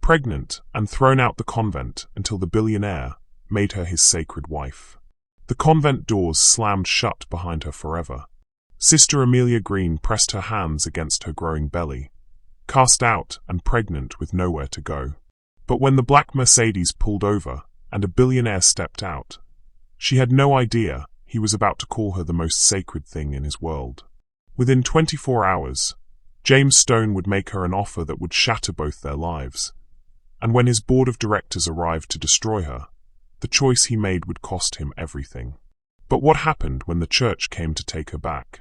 pregnant and thrown out the convent until the billionaire made her his sacred wife. The convent doors slammed shut behind her forever. Sister Amelia Green pressed her hands against her growing belly, cast out and pregnant with nowhere to go. But when the black Mercedes pulled over and a billionaire stepped out, she had no idea he was about to call her the most sacred thing in his world. Within 24 hours, James Stone would make her an offer that would shatter both their lives. And when his board of directors arrived to destroy her, the choice he made would cost him everything. But what happened when the church came to take her back?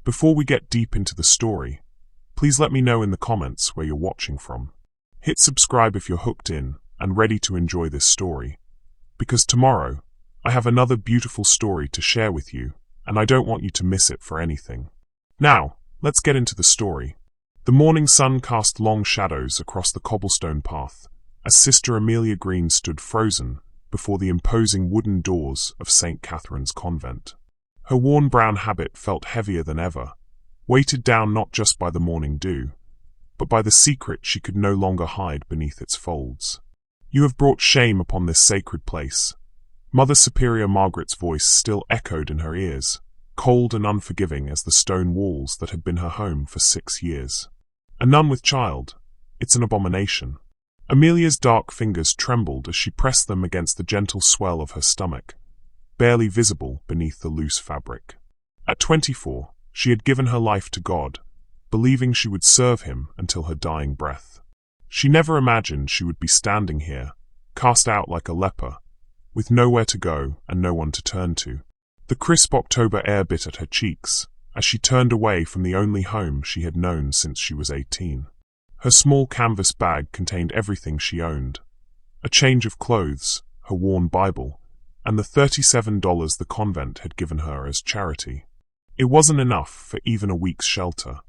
Before we get deep into the story, please let me know in the comments where you're watching from. Hit subscribe if you're hooked in and ready to enjoy this story, because tomorrow I have another beautiful story to share with you, and I don't want you to miss it for anything. Now, let's get into the story. The morning sun cast long shadows across the cobblestone path as Sister Amelia Green stood frozen before the imposing wooden doors of St. Catherine's Convent. Her worn brown habit felt heavier than ever, weighted down not just by the morning dew, but by the secret she could no longer hide beneath its folds. "You have brought shame upon this sacred place." Mother Superior Margaret's voice still echoed in her ears, cold and unforgiving as the stone walls that had been her home for 6 years. "A nun with child, it's an abomination." Amelia's dark fingers trembled as she pressed them against the gentle swell of her stomach, barely visible beneath the loose fabric. At 24, she had given her life to God, believing she would serve him until her dying breath. She never imagined she would be standing here, cast out like a leper, with nowhere to go and no one to turn to. The crisp October air bit at her cheeks as she turned away from the only home she had known since she was 18. Her small canvas bag contained everything she owned: a change of clothes, her worn Bible, and the $37 the convent had given her as charity. It wasn't enough for even a week's shelter.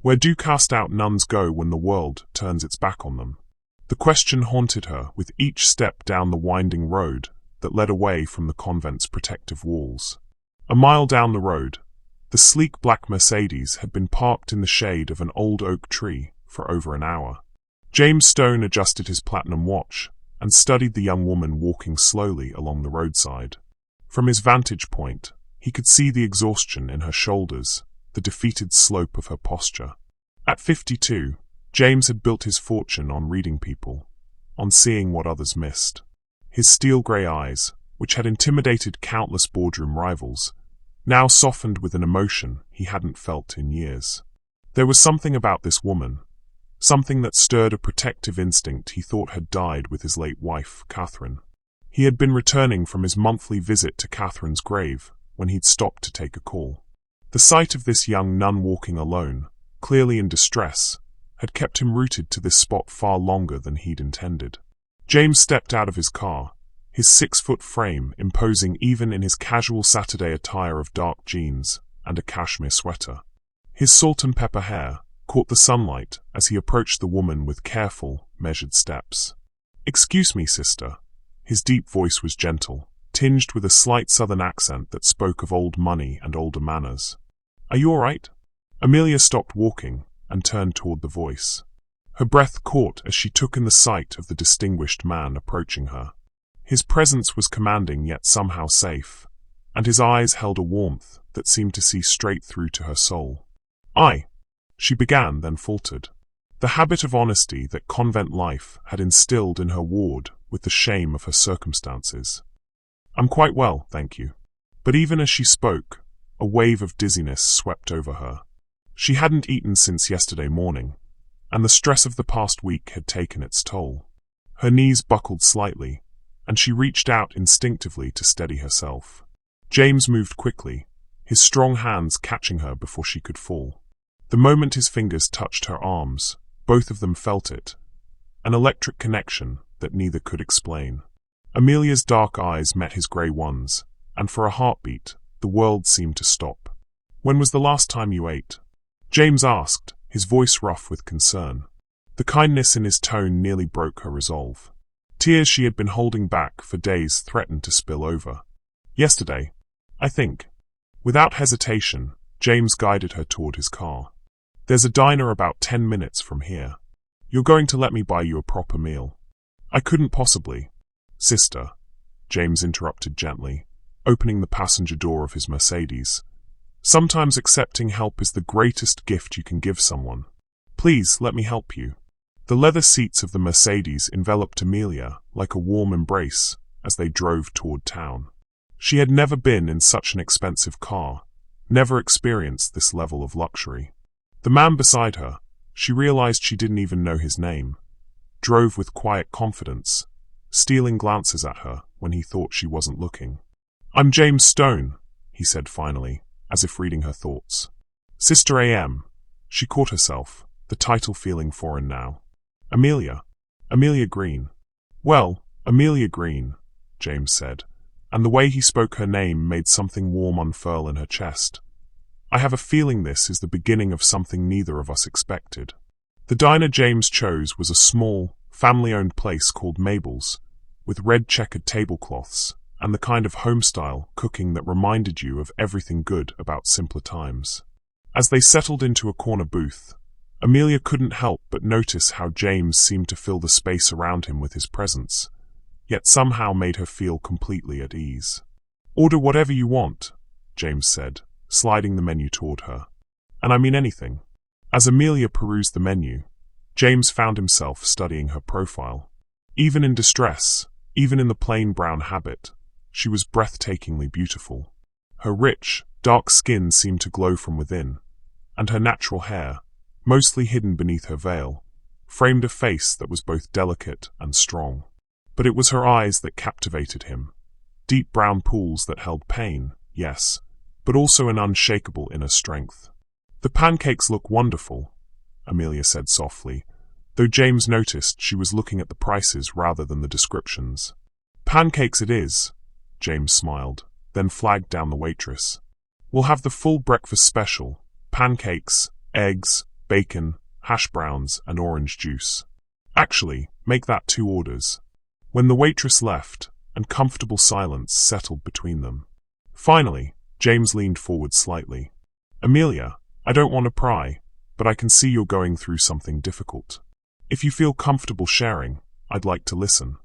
Where do cast-out nuns go when the world turns its back on them? The question haunted her with each step down the winding road that led away from the convent's protective walls. A mile down the road, the sleek black Mercedes had been parked in the shade of an old oak tree for over an hour. James Stone adjusted his platinum watch and studied the young woman walking slowly along the roadside. From his vantage point, he could see the exhaustion in her shoulders, the defeated slope of her posture. At 52, James had built his fortune on reading people, on seeing what others missed. His steel-grey eyes, which had intimidated countless boardroom rivals, now softened with an emotion he hadn't felt in years. There was something about this woman, something that stirred a protective instinct he thought had died with his late wife, Catherine. He had been returning from his monthly visit to Catherine's grave when he'd stopped to take a call. The sight of this young nun walking alone, clearly in distress, had kept him rooted to this spot far longer than he'd intended. James stepped out of his car, his 6-foot frame imposing even in his casual Saturday attire of dark jeans and a cashmere sweater. His salt and pepper hair caught the sunlight as he approached the woman with careful, measured steps. "Excuse me, sister." His deep voice was gentle, tinged with a slight southern accent that spoke of old money and older manners. "Are you all right?" Amelia stopped walking and turned toward the voice. Her breath caught as she took in the sight of the distinguished man approaching her. His presence was commanding yet somehow safe, and his eyes held a warmth that seemed to see straight through to her soul. She began, then faltered. The habit of honesty that convent life had instilled in her ward with the shame of her circumstances. "I'm quite well, thank you." But even as she spoke, a wave of dizziness swept over her. She hadn't eaten since yesterday morning, and the stress of the past week had taken its toll. Her knees buckled slightly, and she reached out instinctively to steady herself. James moved quickly, his strong hands catching her before she could fall. The moment his fingers touched her arms, both of them felt it, an electric connection that neither could explain. Amelia's dark eyes met his grey ones, and for a heartbeat, the world seemed to stop. "When was the last time you ate?" James asked, his voice rough with concern. The kindness in his tone nearly broke her resolve. Tears she had been holding back for days threatened to spill over. "Yesterday, I think." Without hesitation, James guided her toward his car. "There's a diner about 10 minutes from here. You're going to let me buy you a proper meal. I couldn't possibly. Sister, James interrupted gently, opening the passenger door of his Mercedes. Sometimes accepting help is the greatest gift you can give someone. Please, let me help you. The leather seats of the Mercedes enveloped Amelia like a warm embrace as they drove toward town. She had never been in such an expensive car, never experienced this level of luxury. The man beside her, she realized she didn't even know his name, drove with quiet confidence, stealing glances at her when he thought she wasn't looking. I'm James Stone, he said finally, as if reading her thoughts. Sister A.M., she caught herself, the title feeling foreign now. Amelia Green. Well, Amelia Green, James said, and the way he spoke her name made something warm unfurl in her chest. I have a feeling this is the beginning of something neither of us expected. The diner James chose was a small, family-owned place called Mabel's, with red checkered tablecloths, and the kind of home-style cooking that reminded you of everything good about simpler times. As they settled into a corner booth, Amelia couldn't help but notice how James seemed to fill the space around him with his presence, yet somehow made her feel completely at ease. Order whatever you want, James said, sliding the menu toward her. And I mean anything. As Amelia perused the menu, James found himself studying her profile. Even in distress, even in the plain brown habit, she was breathtakingly beautiful. Her rich, dark skin seemed to glow from within, and her natural hair, mostly hidden beneath her veil, framed a face that was both delicate and strong. But it was her eyes that captivated him. Deep brown pools that held pain, yes, but also an unshakable inner strength. The pancakes look wonderful, Amelia said softly, though James noticed she was looking at the prices rather than the descriptions. Pancakes it is, James smiled, then flagged down the waitress. We'll have the full breakfast special, pancakes, eggs, bacon, hash browns, and orange juice. Actually, make that 2 orders. When the waitress left, and comfortable silence settled between them. Finally, James leaned forward slightly. Amelia, I don't want to pry, but I can see you're going through something difficult. If you feel comfortable sharing, I'd like to listen.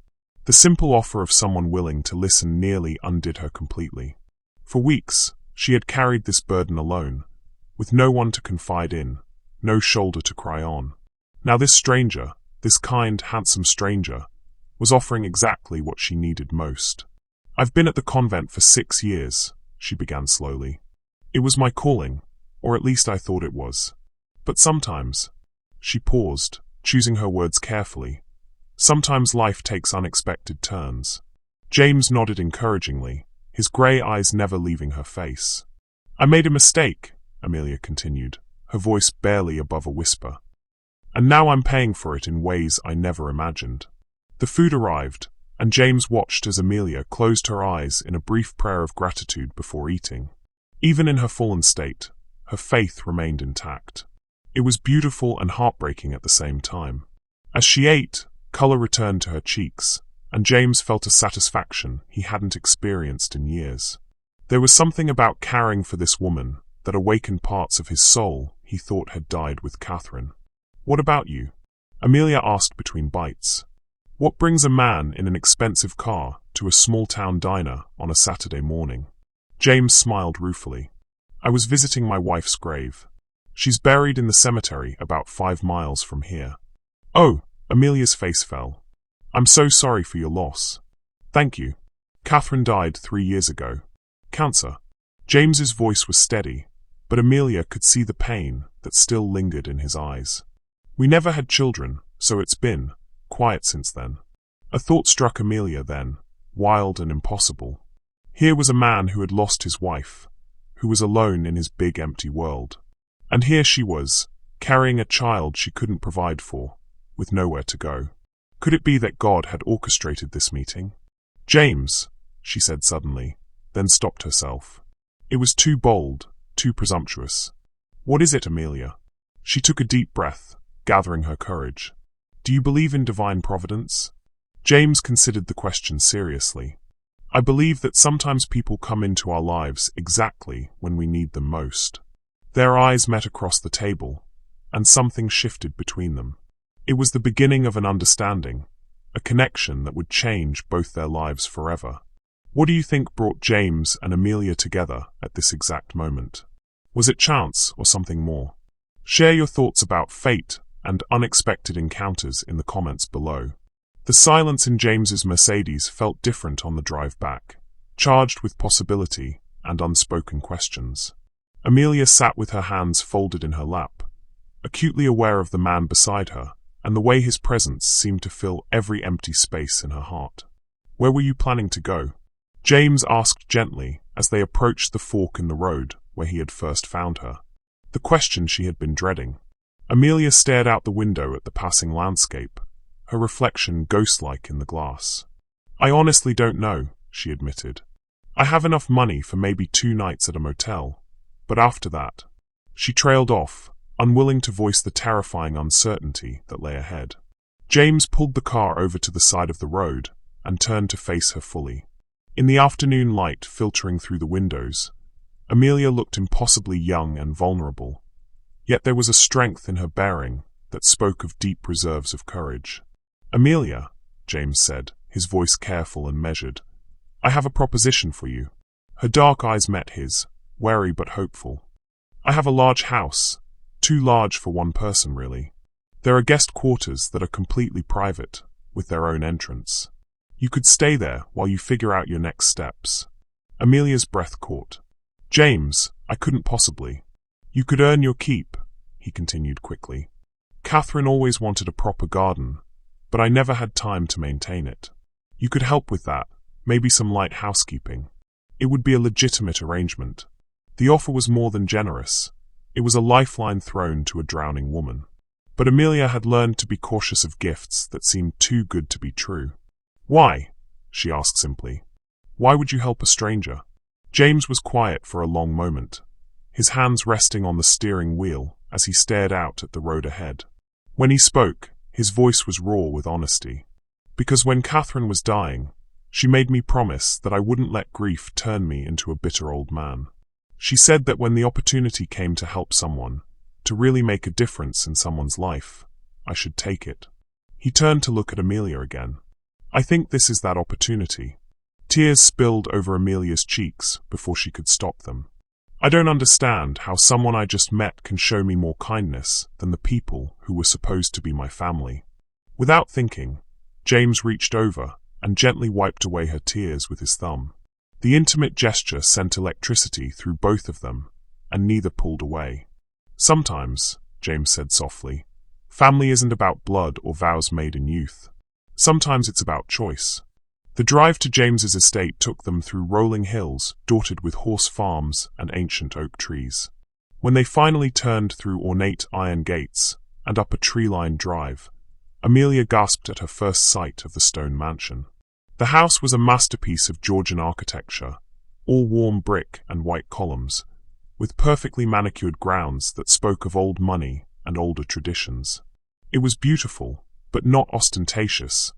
The simple offer of someone willing to listen nearly undid her completely. For weeks, she had carried this burden alone, with no one to confide in, no shoulder to cry on. Now this stranger, this kind, handsome stranger, was offering exactly what she needed most. I've been at the convent for 6 years, she began slowly. It was my calling, or at least I thought it was. But sometimes, she paused, choosing her words carefully, sometimes life takes unexpected turns. James nodded encouragingly, his grey eyes never leaving her face. I made a mistake, Amelia continued, her voice barely above a whisper. And now I'm paying for it in ways I never imagined. The food arrived, and James watched as Amelia closed her eyes in a brief prayer of gratitude before eating. Even in her fallen state, her faith remained intact. It was beautiful and heartbreaking at the same time. As she ate, color returned to her cheeks, and James felt a satisfaction he hadn't experienced in years. There was something about caring for this woman that awakened parts of his soul he thought had died with Catherine. What about you? Amelia asked between bites. What brings a man in an expensive car to a small-town diner on a Saturday morning? James smiled ruefully. I was visiting my wife's grave. She's buried in the cemetery about 5 miles from here. Oh, Amelia's face fell. I'm so sorry for your loss. Thank you. Catherine died 3 years ago. Cancer. James's voice was steady, but Amelia could see the pain that still lingered in his eyes. We never had children, so it's been quiet since then. A thought struck Amelia then, wild and impossible. Here was a man who had lost his wife, who was alone in his big empty world. And here she was, carrying a child she couldn't provide for, with nowhere to go. Could it be that God had orchestrated this meeting? James, she said suddenly, then stopped herself. It was too bold, too presumptuous. What is it, Amelia? She took a deep breath, gathering her courage. Do you believe in divine providence? James considered the question seriously. I believe that sometimes people come into our lives exactly when we need them most. Their eyes met across the table, and something shifted between them. It was the beginning of an understanding, a connection that would change both their lives forever. What do you think brought James and Amelia together at this exact moment? Was it chance or something more? Share your thoughts about fate and unexpected encounters in the comments below. The silence in James's Mercedes felt different on the drive back, charged with possibility and unspoken questions. Amelia sat with her hands folded in her lap, acutely aware of the man beside her and the way his presence seemed to fill every empty space in her heart. "Where were you planning to go?" James asked gently as they approached the fork in the road where he had first found her. The question she had been dreading. Amelia stared out the window at the passing landscape, her reflection ghost-like in the glass. "I honestly don't know," she admitted. "I have enough money for maybe 2 nights at a motel, but after that..." She trailed off, unwilling to voice the terrifying uncertainty that lay ahead. James pulled the car over to the side of the road and turned to face her fully. In the afternoon light filtering through the windows, Amelia looked impossibly young and vulnerable, yet there was a strength in her bearing that spoke of deep reserves of courage. "Amelia," James said, his voice careful and measured, "I have a proposition for you." Her dark eyes met his, wary but hopeful. "I have a large house, too large for one person really. There are guest quarters that are completely private, with their own entrance. You could stay there while you figure out your next steps." Amelia's breath caught. "James, I couldn't possibly." "You could earn your keep," he continued quickly. "Catherine always wanted a proper garden, but I never had time to maintain it. You could help with that, maybe some light housekeeping. It would be a legitimate arrangement." The offer was more than generous. It was a lifeline thrown to a drowning woman. But Amelia had learned to be cautious of gifts that seemed too good to be true. "Why?" she asked simply. "Why would you help a stranger?" James was quiet for a long moment, his hands resting on the steering wheel as he stared out at the road ahead. When he spoke, his voice was raw with honesty. "Because when Catherine was dying, she made me promise that I wouldn't let grief turn me into a bitter old man. She said that when the opportunity came to help someone, to really make a difference in someone's life, I should take it." He turned to look at Amelia again. "I think this is that opportunity." Tears spilled over Amelia's cheeks before she could stop them. "I don't understand how someone I just met can show me more kindness than the people who were supposed to be my family." Without thinking, James reached over and gently wiped away her tears with his thumb. The intimate gesture sent electricity through both of them, and neither pulled away. "Sometimes," James said softly, "family isn't about blood or vows made in youth. Sometimes it's about choice." The drive to James's estate took them through rolling hills dotted with horse farms and ancient oak trees. When they finally turned through ornate iron gates and up a tree-lined drive, Amelia gasped at her first sight of the stone mansion. The house was a masterpiece of Georgian architecture, all warm brick and white columns, with perfectly manicured grounds that spoke of old money and older traditions. It was beautiful, but not ostentatious,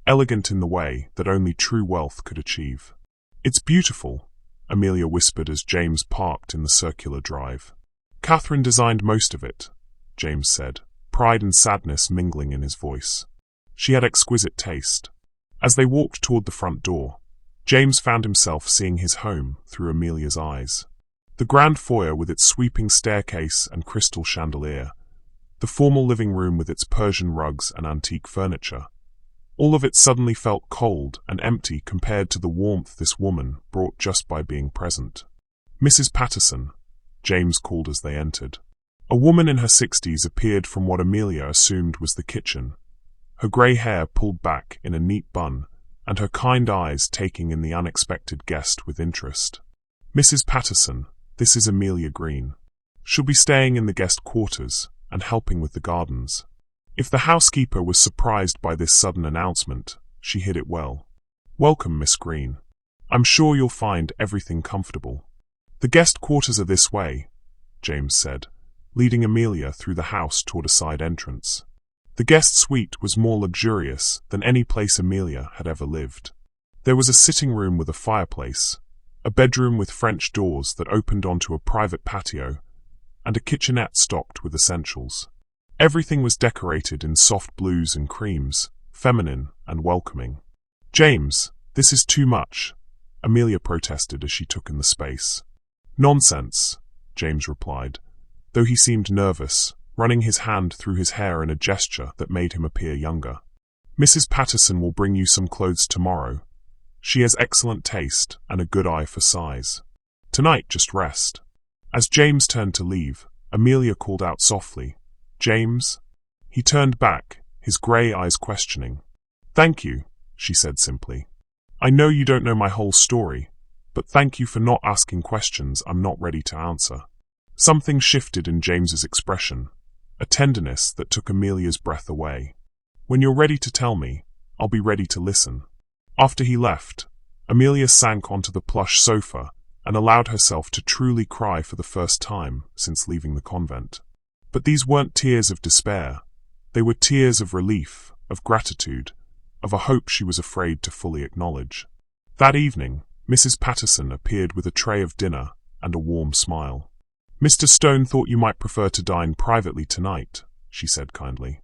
elegant in the way that only true wealth could achieve. "It's beautiful," Amelia whispered as James parked in the circular drive. "Catherine designed most of it," James said, pride and sadness mingling in his voice. "She had exquisite taste." As they walked toward the front door, James found himself seeing his home through Amelia's eyes. The grand foyer with its sweeping staircase and crystal chandelier, the formal living room with its Persian rugs and antique furniture, all of it suddenly felt cold and empty compared to the warmth this woman brought just by being present. "Mrs. Patterson," James called as they entered. A woman in her 60s appeared from what Amelia assumed was the kitchen, her grey hair pulled back in a neat bun, and her kind eyes taking in the unexpected guest with interest. "Mrs. Patterson, this is Amelia Green. She'll be staying in the guest quarters and helping with the gardens." If the housekeeper was surprised by this sudden announcement, she hid it well. "Welcome, Miss Green. I'm sure you'll find everything comfortable." "The guest quarters are this way," James said, leading Amelia through the house toward a side entrance. The guest suite was more luxurious than any place Amelia had ever lived. There was a sitting room with a fireplace, a bedroom with French doors that opened onto a private patio, and a kitchenette stocked with essentials. Everything was decorated in soft blues and creams, feminine and welcoming. "James, this is too much," Amelia protested as she took in the space. "Nonsense," James replied, though he seemed nervous, running his hand through his hair in a gesture that made him appear younger. "Mrs. Patterson will bring you some clothes tomorrow. She has excellent taste and a good eye for size. Tonight, just rest." As James turned to leave, Amelia called out softly, "James?" He turned back, his grey eyes questioning. "Thank you," she said simply. "I know you don't know my whole story, but thank you for not asking questions I'm not ready to answer." Something shifted in James's expression, a tenderness that took Amelia's breath away. "When you're ready to tell me, I'll be ready to listen." After he left, Amelia sank onto the plush sofa and allowed herself to truly cry for the first time since leaving the convent. But these weren't tears of despair. They were tears of relief, of gratitude, of a hope she was afraid to fully acknowledge. That evening, Mrs. Patterson appeared with a tray of dinner and a warm smile. "Mr. Stone thought you might prefer to dine privately tonight," she said kindly.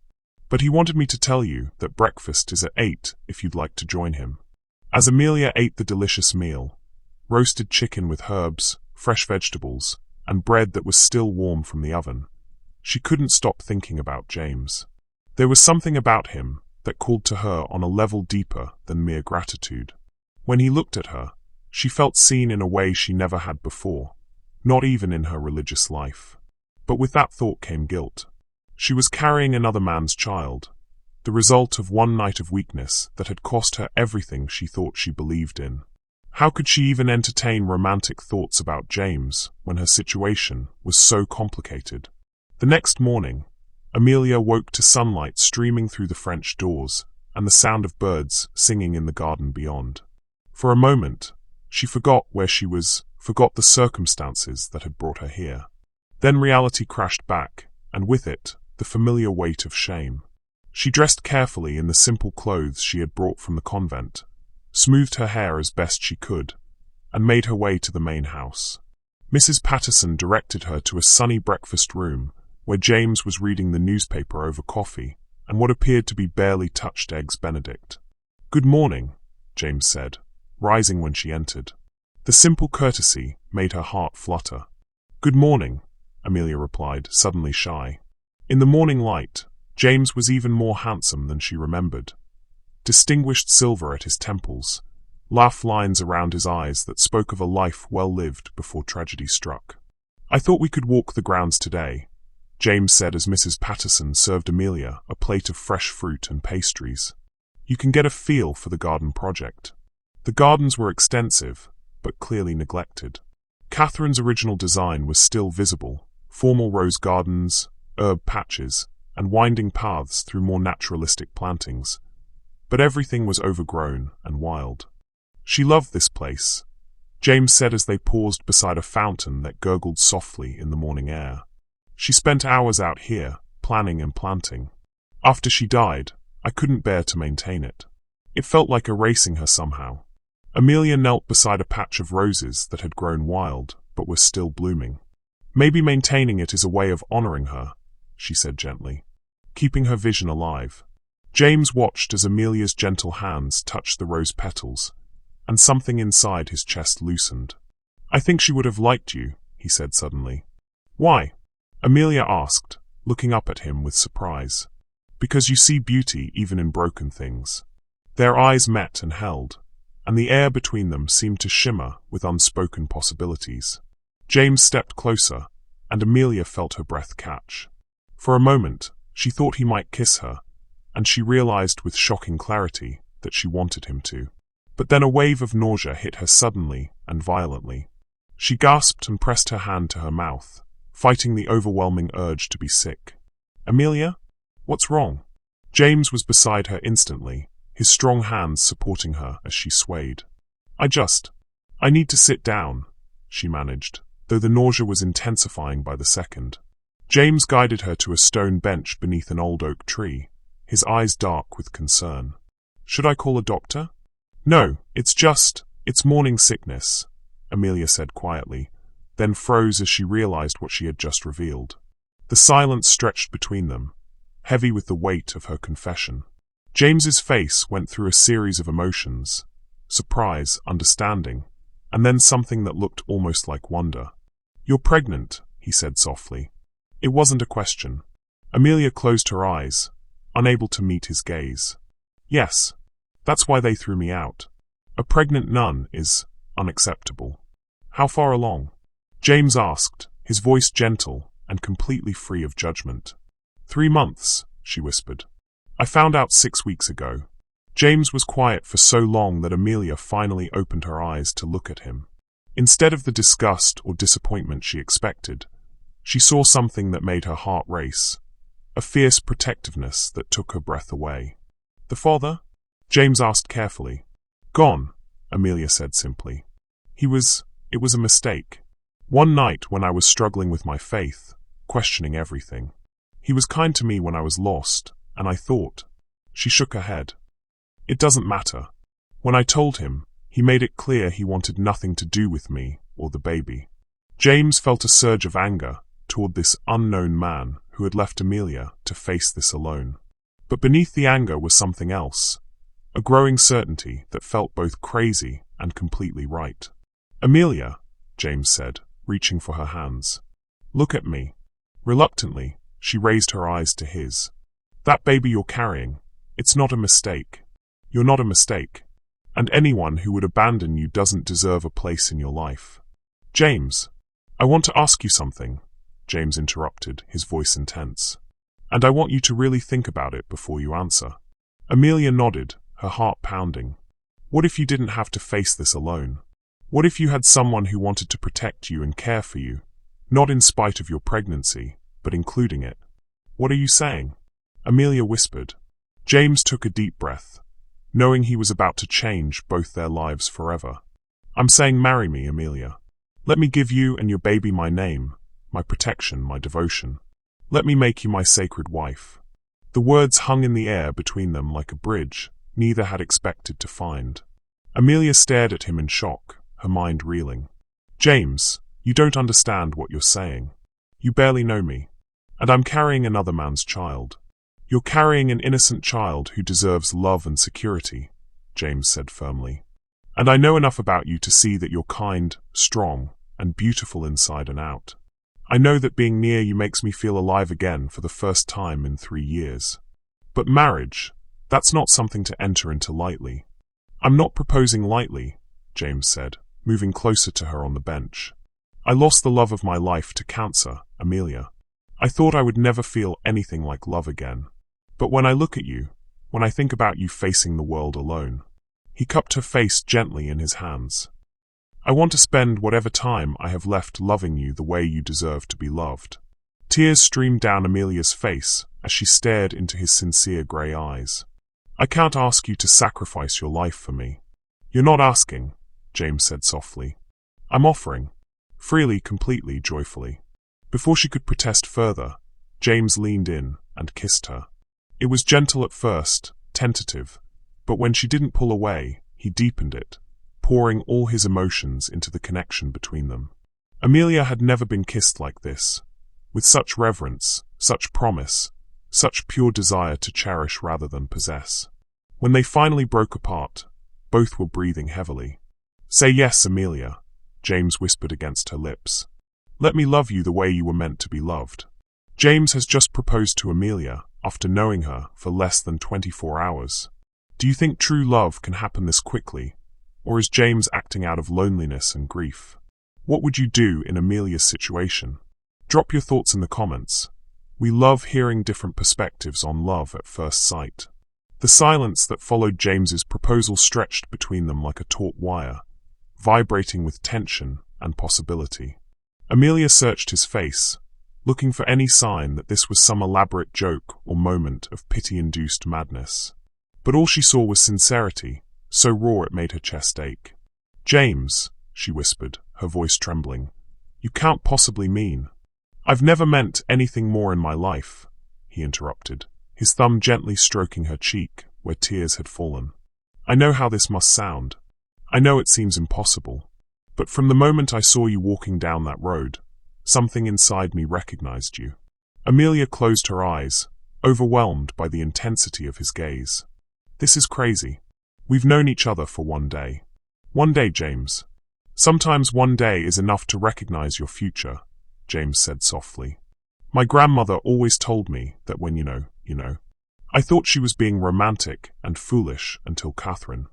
"But he wanted me to tell you that breakfast is at 8 if you'd like to join him." As Amelia ate the delicious meal, roasted chicken with herbs, fresh vegetables, and bread that was still warm from the oven, she couldn't stop thinking about James. There was something about him that called to her on a level deeper than mere gratitude. When he looked at her, she felt seen in a way she never had before, not even in her religious life. But with that thought came guilt. She was carrying another man's child, the result of one night of weakness that had cost her everything she thought she believed in. How could she even entertain romantic thoughts about James when her situation was so complicated? The next morning, Amelia woke to sunlight streaming through the French doors and the sound of birds singing in the garden beyond. For a moment, she forgot where she was, forgot the circumstances that had brought her here. Then reality crashed back, and with it, the familiar weight of shame. She dressed carefully in the simple clothes she had brought from the convent, smoothed her hair as best she could, and made her way to the main house. Mrs. Patterson directed her to a sunny breakfast room where James was reading the newspaper over coffee and what appeared to be barely touched eggs Benedict. "Good morning," James said, rising when she entered. The simple courtesy made her heart flutter. "Good morning," Amelia replied, suddenly shy. In the morning light, James was even more handsome than she remembered. Distinguished silver at his temples, laugh lines around his eyes that spoke of a life well lived before tragedy struck. "I thought we could walk the grounds today," James said as Mrs. Patterson served Amelia a plate of fresh fruit and pastries. "You can get a feel for the garden project." The gardens were extensive, but clearly neglected. Catherine's original design was still visible, formal rose gardens, herb patches, and winding paths through more naturalistic plantings. But everything was overgrown and wild. She loved this place, James said as they paused beside a fountain that gurgled softly in the morning air. She spent hours out here, planning and planting. After she died, I couldn't bear to maintain it. It felt like erasing her somehow. Amelia knelt beside a patch of roses that had grown wild, but were still blooming. "Maybe maintaining it is a way of honoring her," she said gently, keeping her vision alive. James watched as Amelia's gentle hands touched the rose petals, and something inside his chest loosened. "I think she would have liked you," he said suddenly. "Why?" Amelia asked, looking up at him with surprise. "Because you see beauty even in broken things." Their eyes met and held, and the air between them seemed to shimmer with unspoken possibilities. James stepped closer, and Amelia felt her breath catch. For a moment, she thought he might kiss her, and she realized with shocking clarity that she wanted him to. But then a wave of nausea hit her suddenly and violently. She gasped and pressed her hand to her mouth, fighting the overwhelming urge to be sick. "Amelia? What's wrong?" James was beside her instantly, his strong hands supporting her as she swayed. I need to sit down," she managed, though the nausea was intensifying by the second. James guided her to a stone bench beneath an old oak tree, his eyes dark with concern. "Should I call a doctor?" "No, it's morning sickness," Amelia said quietly, then froze as she realized what she had just revealed. The silence stretched between them, heavy with the weight of her confession. James's face went through a series of emotions: surprise, understanding, and then something that looked almost like wonder. "You're pregnant," he said softly. It wasn't a question. Amelia closed her eyes, unable to meet his gaze. "Yes. That's why they threw me out. A pregnant nun is unacceptable." "How far along?" James asked, his voice gentle and completely free of judgment. 3 months, she whispered. "I found out 6 weeks ago." James was quiet for so long that Amelia finally opened her eyes to look at him. Instead of the disgust or disappointment she expected, she saw something that made her heart race, a fierce protectiveness that took her breath away. "The father?" James asked carefully. "Gone," Amelia said simply. It was a mistake. One night when I was struggling with my faith, questioning everything. He was kind to me when I was lost, and I thought." She shook her head. "It doesn't matter. When I told him, he made it clear he wanted nothing to do with me or the baby." James felt a surge of anger toward this unknown man who had left Amelia to face this alone. But beneath the anger was something else, a growing certainty that felt both crazy and completely right. "Amelia," James said, reaching for her hands. "Look at me." Reluctantly, she raised her eyes to his. "That baby you're carrying, it's not a mistake. You're not a mistake. And anyone who would abandon you doesn't deserve a place in your life." "James, I want to ask you something," James interrupted, his voice intense. "And I want you to really think about it before you answer." Amelia nodded, her heart pounding. What if you didn't have to face this alone? What if you had someone who wanted to protect you and care for you, not in spite of your pregnancy, but including it? "What are you saying?" Amelia whispered. James took a deep breath, knowing he was about to change both their lives forever. "I'm saying marry me, Amelia. Let me give you and your baby my name, my protection, my devotion. Let me make you my sacred wife." The words hung in the air between them like a bridge neither had expected to find. Amelia stared at him in shock, her mind reeling. "James, you don't understand what you're saying. You barely know me. And I'm carrying another man's child." "You're carrying an innocent child who deserves love and security," James said firmly. "And I know enough about you to see that you're kind, strong, and beautiful inside and out. I know that being near you makes me feel alive again for the first time in 3 years. But marriage, that's not something to enter into lightly." "I'm not proposing lightly," James said, moving closer to her on the bench. "I lost the love of my life to cancer, Amelia. I thought I would never feel anything like love again. But when I look at you, when I think about you facing the world alone." He cupped her face gently in his hands. "I want to spend whatever time I have left loving you the way you deserve to be loved." Tears streamed down Amelia's face as she stared into his sincere grey eyes. "I can't ask you to sacrifice your life for me." "You're not asking," James said softly. "I'm offering. Freely, completely, joyfully." Before she could protest further, James leaned in and kissed her. It was gentle at first, tentative, but when she didn't pull away, he deepened it, pouring all his emotions into the connection between them. Amelia had never been kissed like this, with such reverence, such promise, such pure desire to cherish rather than possess. When they finally broke apart, both were breathing heavily. "Say yes, Amelia," James whispered against her lips. "Let me love you the way you were meant to be loved." James has just proposed to Amelia after knowing her for less than 24 hours. Do you think true love can happen this quickly, or is James acting out of loneliness and grief? What would you do in Amelia's situation? Drop your thoughts in the comments. We love hearing different perspectives on love at first sight. The silence that followed James's proposal stretched between them like a taut wire, vibrating with tension and possibility. Amelia searched his face, looking for any sign that this was some elaborate joke or moment of pity-induced madness. But all she saw was sincerity, so raw it made her chest ache. "James," she whispered, her voice trembling, "you can't possibly mean—" "I've never meant anything more in my life," he interrupted, his thumb gently stroking her cheek where tears had fallen. "I know how this must sound. I know it seems impossible. But from the moment I saw you walking down that road, something inside me recognized you." Amelia closed her eyes, overwhelmed by the intensity of his gaze. This is crazy. We've known each other for one day. One day, James. Sometimes one day is enough to recognize your future, James said softly. My grandmother always told me that when you know. I thought she was being romantic and foolish until Catherine.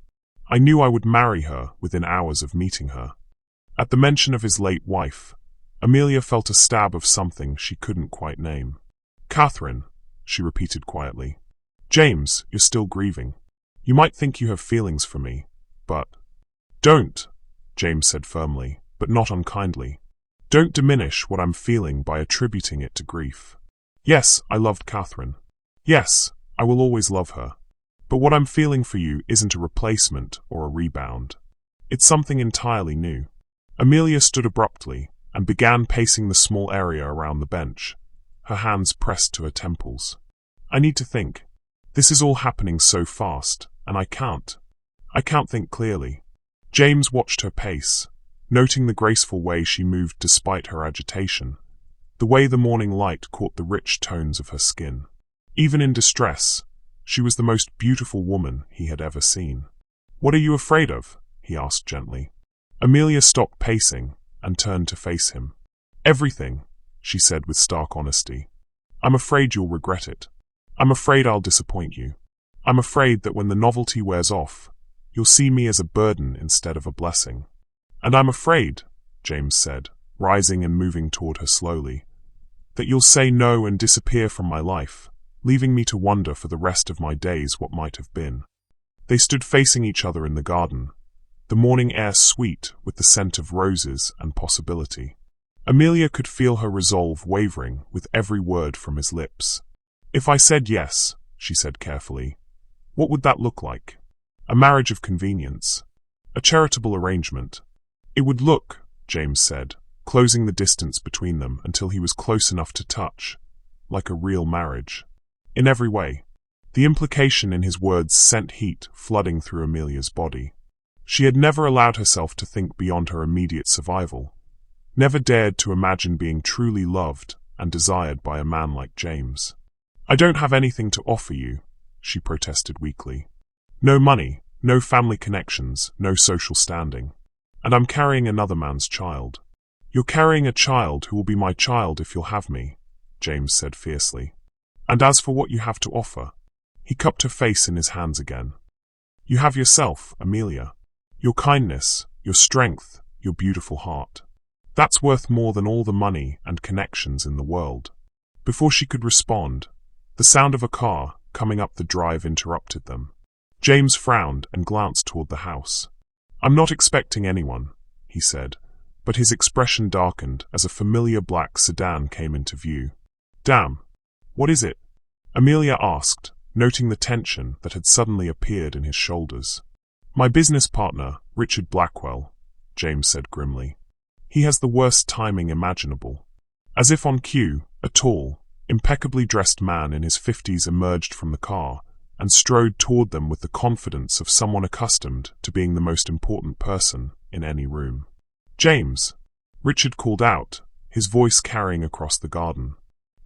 I knew I would marry her within hours of meeting her. At the mention of his late wife, Amelia felt a stab of something she couldn't quite name. Catherine, she repeated quietly. James, you're still grieving. You might think you have feelings for me, but... Don't, James said firmly, but not unkindly. Don't diminish what I'm feeling by attributing it to grief. Yes, I loved Catherine. Yes, I will always love her. But what I'm feeling for you isn't a replacement or a rebound. It's something entirely new. Amelia stood abruptly and began pacing the small area around the bench, her hands pressed to her temples. I need to think. This is all happening so fast, and I can't think clearly. James watched her pace, noting the graceful way she moved despite her agitation, the way the morning light caught the rich tones of her skin. Even in distress, she was the most beautiful woman he had ever seen. What are you afraid of? He asked gently. Amelia stopped pacing and turned to face him. Everything, she said with stark honesty. I'm afraid you'll regret it. I'm afraid I'll disappoint you. I'm afraid that when the novelty wears off, you'll see me as a burden instead of a blessing. And I'm afraid, James said, rising and moving toward her slowly, that you'll say no and disappear from my life, leaving me to wonder for the rest of my days what might have been. They stood facing each other in the garden, the morning air sweet with the scent of roses and possibility. Amelia could feel her resolve wavering with every word from his lips. If I said yes, she said carefully, what would that look like? A marriage of convenience. A charitable arrangement. It would look, James said, closing the distance between them until he was close enough to touch, like a real marriage. In every way. The implication in his words sent heat flooding through Amelia's body. She had never allowed herself to think beyond her immediate survival, never dared to imagine being truly loved and desired by a man like James. I don't have anything to offer you, she protested weakly. No money, no family connections, no social standing. And I'm carrying another man's child. You're carrying a child who will be my child if you'll have me, James said fiercely. And as for what you have to offer, he cupped her face in his hands again. You have yourself, Amelia. Your kindness, your strength, your beautiful heart. That's worth more than all the money and connections in the world. Before she could respond, the sound of a car coming up the drive interrupted them. James frowned and glanced toward the house. I'm not expecting anyone, he said, but his expression darkened as a familiar black sedan came into view. Damn. What is it? Amelia asked, noting the tension that had suddenly appeared in his shoulders. My business partner, Richard Blackwell, James said grimly. He has the worst timing imaginable. As if on cue, a tall, impeccably dressed man in his 50s emerged from the car and strode toward them with the confidence of someone accustomed to being the most important person in any room. James, Richard called out, his voice carrying across the garden.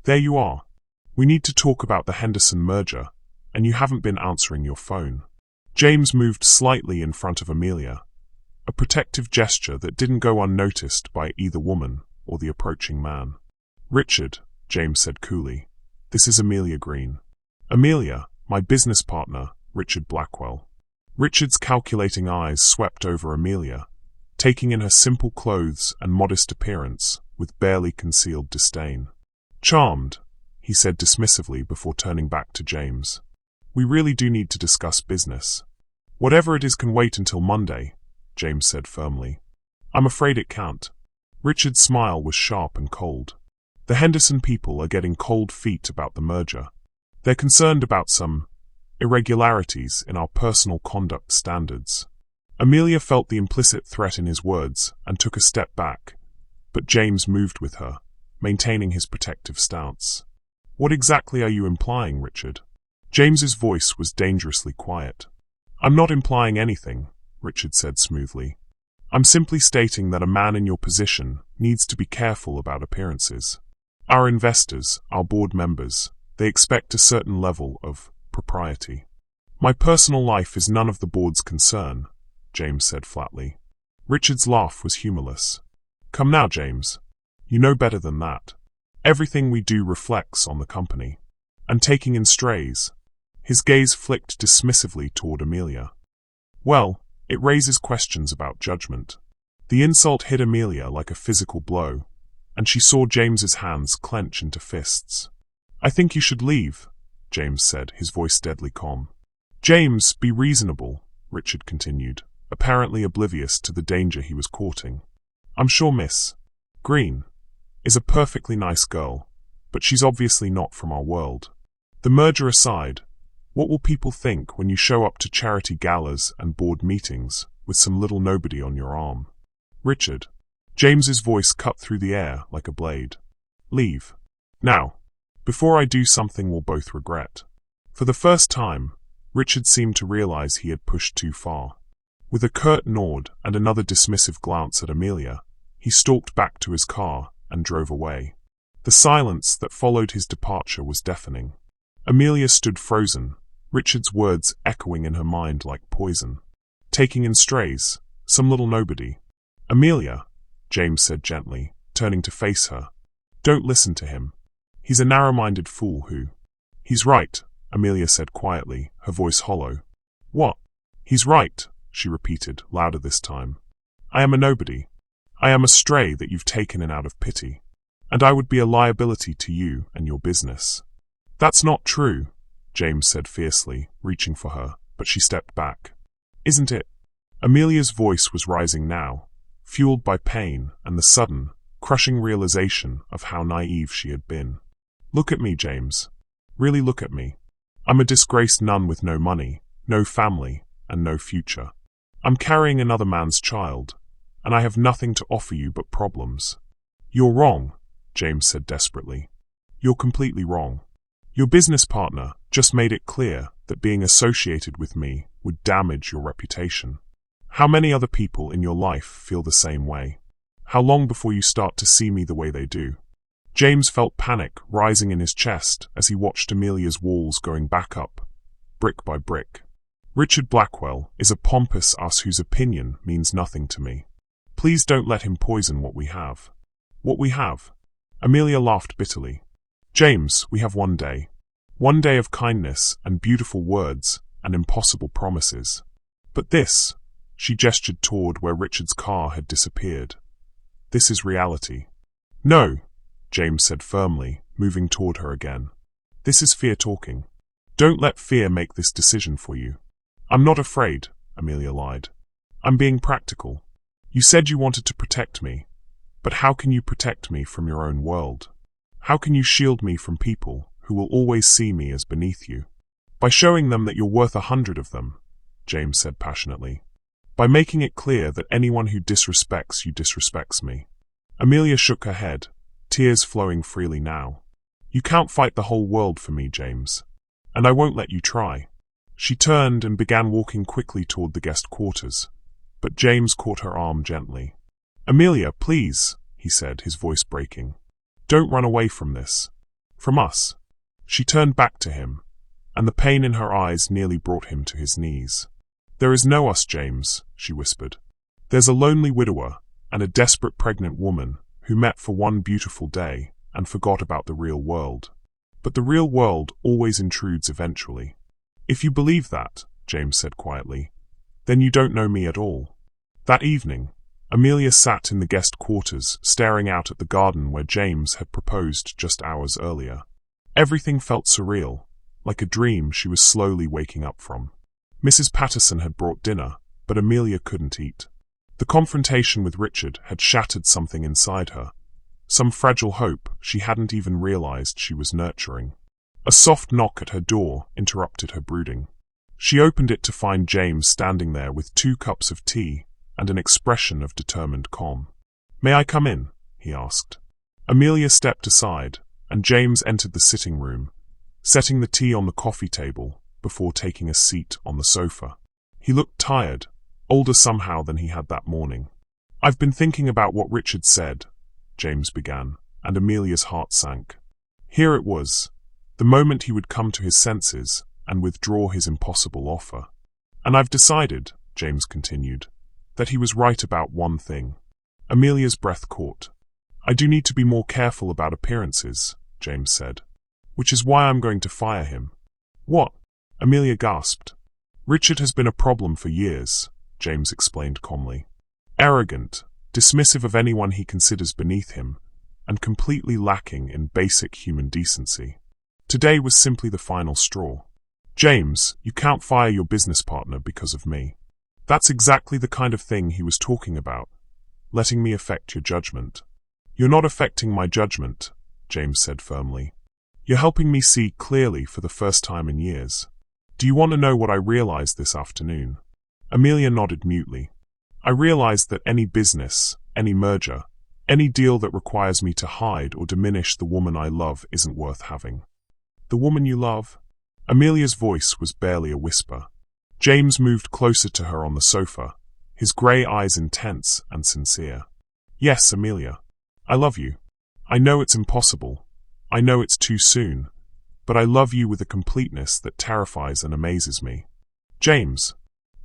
There you are. We need to talk about the Henderson merger, and you haven't been answering your phone. James moved slightly in front of Amelia, a protective gesture that didn't go unnoticed by either woman or the approaching man. Richard, James said coolly, this is Amelia Green. Amelia, my business partner, Richard Blackwell. Richard's calculating eyes swept over Amelia, taking in her simple clothes and modest appearance with barely concealed disdain. Charmed, he said dismissively before turning back to James. We really do need to discuss business. Whatever it is can wait until Monday, James said firmly. I'm afraid it can't. Richard's smile was sharp and cold. The Henderson people are getting cold feet about the merger. They're concerned about some irregularities in our personal conduct standards. Amelia felt the implicit threat in his words and took a step back, but James moved with her, maintaining his protective stance. What exactly are you implying, Richard? James's voice was dangerously quiet. I'm not implying anything, Richard said smoothly. I'm simply stating that a man in your position needs to be careful about appearances. Our investors, our board members, They expect a certain level of propriety. My personal life is none of the board's concern, James said flatly. Richard's laugh was humorless. Come now, James. You know better than that. Everything we do reflects on the company. And taking in strays. His gaze flicked dismissively toward Amelia. Well, it raises questions about judgment. The insult hit Amelia like a physical blow, and she saw James's hands clench into fists. I think you should leave, James said, his voice deadly calm. James, be reasonable, Richard continued, apparently oblivious to the danger he was courting. I'm sure Miss Green is a perfectly nice girl, but she's obviously not from our world. The merger aside, what will people think when you show up to charity galas and board meetings with some little nobody on your arm? Richard. James's voice cut through the air like a blade. Leave. Now. Before I do something we'll both regret. For the first time, Richard seemed to realize he had pushed too far. With a curt nod and another dismissive glance at Amelia, he stalked back to his car and drove away. The silence that followed his departure was deafening. Amelia stood frozen, Richard's words echoing in her mind like poison. Taking in strays, some little nobody. Amelia, James said gently, turning to face her. Don't listen to him. He's a narrow-minded fool who... He's right, Amelia said quietly, her voice hollow. What? He's right, she repeated, louder this time. I am a nobody. I am a stray that you've taken in out of pity. And I would be a liability to you and your business. That's not true, James said fiercely, reaching for her, but she stepped back. Isn't it? Amelia's voice was rising now, fueled by pain and the sudden, crushing realization of how naive she had been. Look at me, James. Really look at me. I'm a disgraced nun with no money, no family, and no future. I'm carrying another man's child, and I have nothing to offer you but problems. You're wrong, James said desperately. You're completely wrong. Your business partner just made it clear that being associated with me would damage your reputation. How many other people in your life feel the same way? How long before you start to see me the way they do? James felt panic rising in his chest as he watched Amelia's walls going back up, brick by brick. Richard Blackwell is a pompous ass whose opinion means nothing to me. Please don't let him poison what we have. What we have? Amelia laughed bitterly. James, we have one day. One day of kindness and beautiful words and impossible promises. But this, she gestured toward where Richard's car had disappeared. This is reality. No, James said firmly, moving toward her again. This is fear talking. Don't let fear make this decision for you. I'm not afraid, Amelia lied. I'm being practical. You said you wanted to protect me, but how can you protect me from your own world? How can you shield me from people who will always see me as beneath you? By showing them that you're worth 100 of them, James said passionately. By making it clear that anyone who disrespects you disrespects me. Amelia shook her head, tears flowing freely now. You can't fight the whole world for me, James. And I won't let you try. She turned and began walking quickly toward the guest quarters, but James caught her arm gently. Amelia, please, he said, his voice breaking. Don't run away from this. From us. She turned back to him, and the pain in her eyes nearly brought him to his knees. There is no us, James, she whispered. There's a lonely widower and a desperate pregnant woman who met for one beautiful day and forgot about the real world. But the real world always intrudes eventually. If you believe that, James said quietly, then you don't know me at all. That evening, Amelia sat in the guest quarters, staring out at the garden where James had proposed just hours earlier. Everything felt surreal, like a dream she was slowly waking up from. Mrs. Patterson had brought dinner, but Amelia couldn't eat. The confrontation with Richard had shattered something inside her, some fragile hope she hadn't even realized she was nurturing. A soft knock at her door interrupted her brooding. She opened it to find James standing there with 2 cups of tea and an expression of determined calm. May I come in? He asked. Amelia stepped aside, and James entered the sitting room, setting the tea on the coffee table before taking a seat on the sofa. He looked tired, older somehow than he had that morning. I've been thinking about what Richard said, James began, and Amelia's heart sank. Here it was, The moment he would come to his senses and withdraw his impossible offer. And I've decided, James continued, that he was right about one thing. Amelia's breath caught. I do need to be more careful about appearances, James said. Which is why I'm going to fire him. What? Amelia gasped. Richard has been a problem for years, James explained calmly. Arrogant, dismissive of anyone he considers beneath him, and completely lacking in basic human decency. Today was simply the final straw. James, you can't fire your business partner because of me. That's exactly the kind of thing he was talking about, letting me affect your judgment. You're not affecting my judgment, James said firmly. You're helping me see clearly for the first time in years. Do you want to know what I realized this afternoon? Amelia nodded mutely. I realized that any business, any merger, any deal that requires me to hide or diminish the woman I love isn't worth having. The woman you love? Amelia's voice was barely a whisper. James moved closer to her on the sofa, his grey eyes intense and sincere. Yes, Amelia. I love you. I know it's impossible. I know it's too soon. But I love you with a completeness that terrifies and amazes me. James.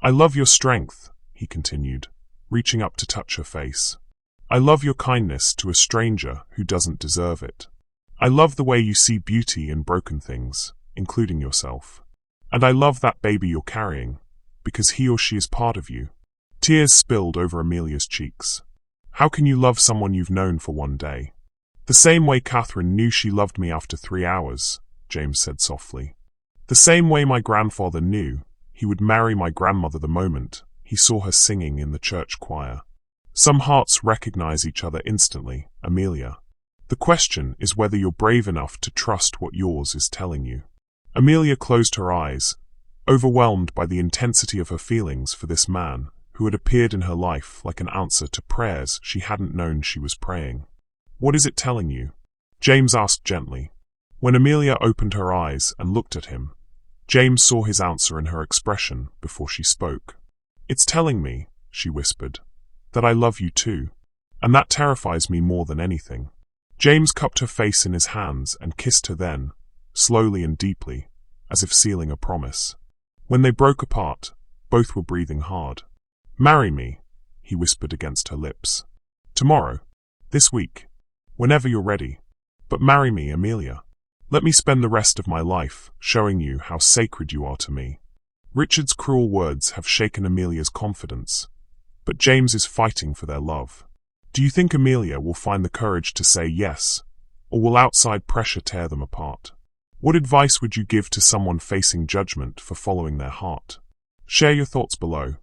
I love your strength, he continued, reaching up to touch her face. I love your kindness to a stranger who doesn't deserve it. I love the way you see beauty in broken things, including yourself. And I love that baby you're carrying, because he or she is part of you. Tears spilled over Amelia's cheeks. How can you love someone you've known for one day? The same way Catherine knew she loved me after 3 hours, James said softly. The same way my grandfather knew he would marry my grandmother the moment he saw her singing in the church choir. Some hearts recognize each other instantly, Amelia. The question is whether you're brave enough to trust what yours is telling you. Amelia closed her eyes, overwhelmed by the intensity of her feelings for this man who had appeared in her life like an answer to prayers she hadn't known she was praying. What is it telling you? James asked gently. When Amelia opened her eyes and looked at him, James saw his answer in her expression before she spoke. It's telling me, she whispered, that I love you too, and that terrifies me more than anything. James cupped her face in his hands and kissed her then, slowly and deeply, as if sealing a promise. When they broke apart, both were breathing hard. Marry me, he whispered against her lips. Tomorrow. This week. Whenever you're ready. But marry me, Amelia. Let me spend the rest of my life showing you how sacred you are to me. Richard's cruel words have shaken Amelia's confidence, but James is fighting for their love. Do you think Amelia will find the courage to say yes, or will outside pressure tear them apart? What advice would you give to someone facing judgment for following their heart? Share your thoughts below.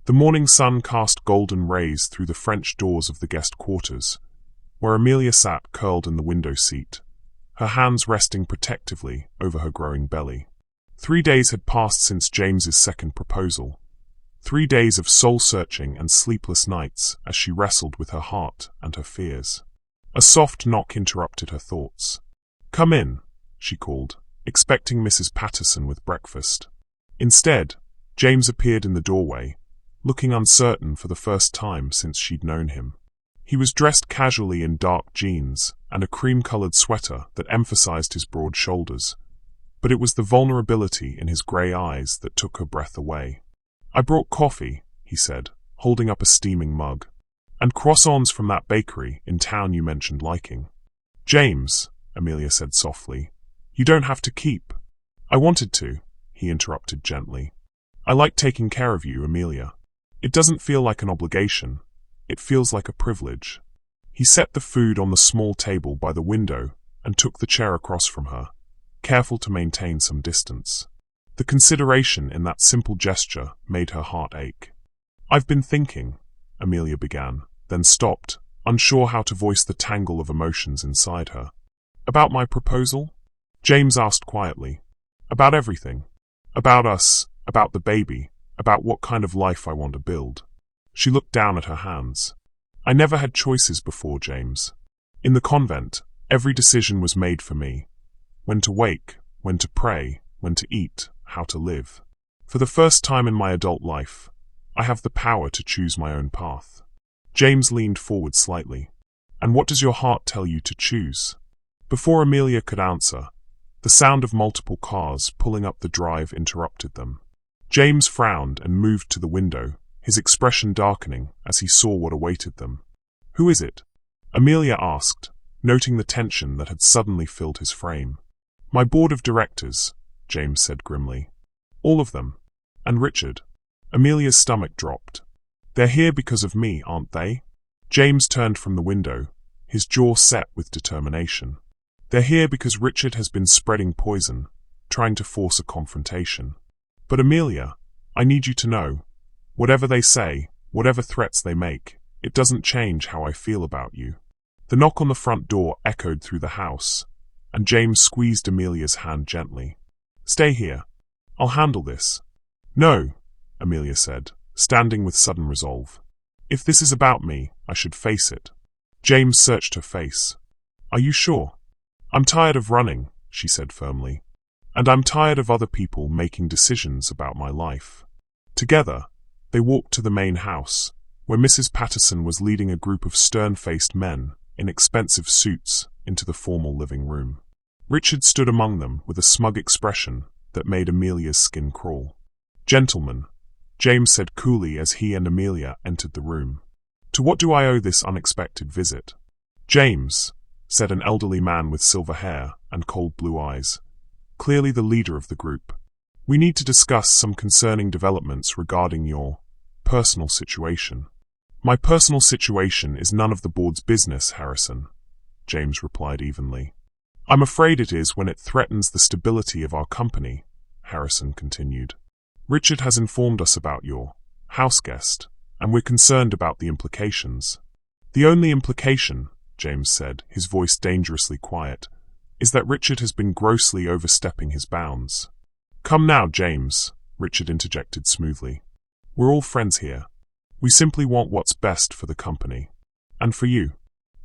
The morning sun cast golden rays through the French doors of the guest quarters, where Amelia sat curled in the window seat, her hands resting protectively over her growing belly. 3 days had passed since James's second proposal. 3 days of soul-searching and sleepless nights as she wrestled with her heart and her fears. A soft knock interrupted her thoughts. Come in, she called, expecting Mrs. Patterson with breakfast. Instead, James appeared in the doorway, looking uncertain for the first time since she'd known him. He was dressed casually in dark jeans and a cream-colored sweater that emphasized his broad shoulders, but it was the vulnerability in his grey eyes that took her breath away. I brought coffee, he said, holding up a steaming mug, and croissants from that bakery in town you mentioned liking. James, Amelia said softly, you don't have to keep. I wanted to, he interrupted gently. I like taking care of you, Amelia. It doesn't feel like an obligation. It feels like a privilege. He set the food on the small table by the window and took the chair across from her, careful to maintain some distance. The consideration in that simple gesture made her heart ache. I've been thinking, Amelia began, then stopped, unsure how to voice the tangle of emotions inside her. About my proposal? James asked quietly. About everything. About us, about the baby, about what kind of life I want to build. She looked down at her hands. I never had choices before, James. In the convent, every decision was made for me. When to wake, when to pray, when to eat, how to live. For the first time in my adult life, I have the power to choose my own path. James leaned forward slightly. And what does your heart tell you to choose? Before Amelia could answer, The sound of multiple cars pulling up the drive interrupted them. James frowned and moved to the window, his expression darkening as he saw what awaited them. "Who is it?" Amelia asked, noting the tension that had suddenly filled his frame. "My board of directors," James said grimly. "All of them. And Richard." Amelia's stomach dropped. "They're here because of me, aren't they?" James turned from the window, his jaw set with determination. "They're here because Richard has been spreading poison, trying to force a confrontation. But Amelia, I need you to know, whatever they say, whatever threats they make, it doesn't change how I feel about you." The knock on the front door echoed through the house, and James squeezed Amelia's hand gently. "Stay here. I'll handle this." "No," Amelia said, standing with sudden resolve. "If this is about me, I should face it." James searched her face. "Are you sure?" "I'm tired of running," she said firmly. "And I'm tired of other people making decisions about my life." Together, they walked to the main house, where Mrs. Patterson was leading a group of stern-faced men in expensive suits into the formal living room. Richard stood among them with a smug expression that made Amelia's skin crawl. "Gentlemen," James said coolly as he and Amelia entered the room. "To what do I owe this unexpected visit?" "James," said an elderly man with silver hair and cold blue eyes, clearly the leader of the group. "We need to discuss some concerning developments regarding your personal situation." "My personal situation is none of the board's business, Harrison," James replied evenly. "I'm afraid it is when it threatens the stability of our company," Harrison continued. "Richard has informed us about your house guest, and we're concerned about the implications." "The only implication," James said, his voice dangerously quiet, "is that Richard has been grossly overstepping his bounds." "Come now, James," Richard interjected smoothly. "We're all friends here. We simply want what's best for the company. And for you."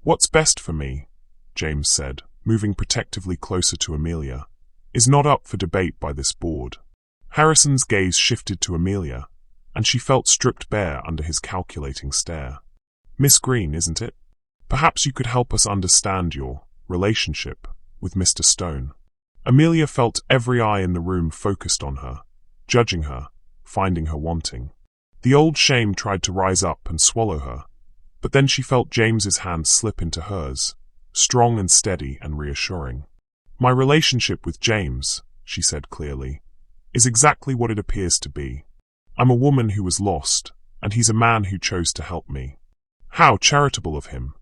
"What's best for me," James said, moving protectively closer to Amelia, "is not up for debate by this board." Harrison's gaze shifted to Amelia, and she felt stripped bare under his calculating stare. "Miss Green, isn't it? Perhaps you could help us understand your relationship with Mr. Stone." Amelia felt every eye in the room focused on her, judging her, finding her wanting. The old shame tried to rise up and swallow her, but then she felt James's hand slip into hers, strong and steady and reassuring. "My relationship with James," she said clearly, "is exactly what it appears to be. I'm a woman who was lost, and he's a man who chose to help me." "How charitable of him,"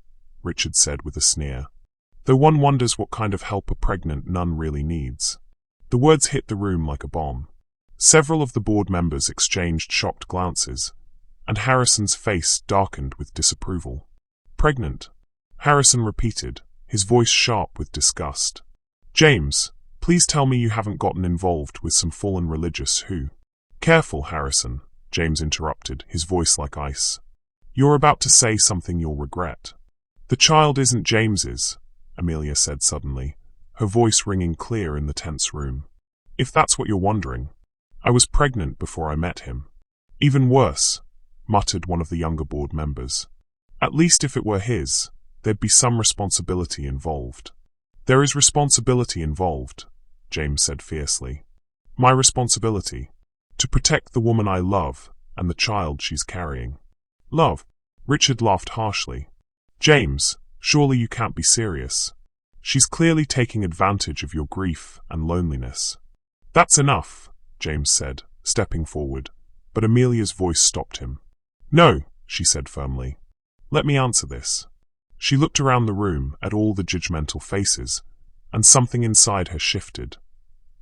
Richard said with a sneer. "Though one wonders what kind of help a pregnant nun really needs." The words hit the room like a bomb. Several of the board members exchanged shocked glances, and Harrison's face darkened with disapproval. "Pregnant?" Harrison repeated, his voice sharp with disgust. "James, please tell me you haven't gotten involved with some fallen religious who—" "Careful, Harrison," James interrupted, his voice like ice. "You're about to say something you'll regret." "The child isn't James's," Amelia said suddenly, her voice ringing clear in the tense room. "If that's what you're wondering, I was pregnant before I met him." "Even worse," muttered one of the younger board members. "At least if it were his, there'd be some responsibility involved." "There is responsibility involved," James said fiercely. "My responsibility? To protect the woman I love and the child she's carrying." "Love?" Richard laughed harshly. "James, surely you can't be serious. She's clearly taking advantage of your grief and loneliness." "That's enough," James said, stepping forward, but Amelia's voice stopped him. "No," she said firmly. "Let me answer this." She looked around the room at all the judgmental faces, and something inside her shifted.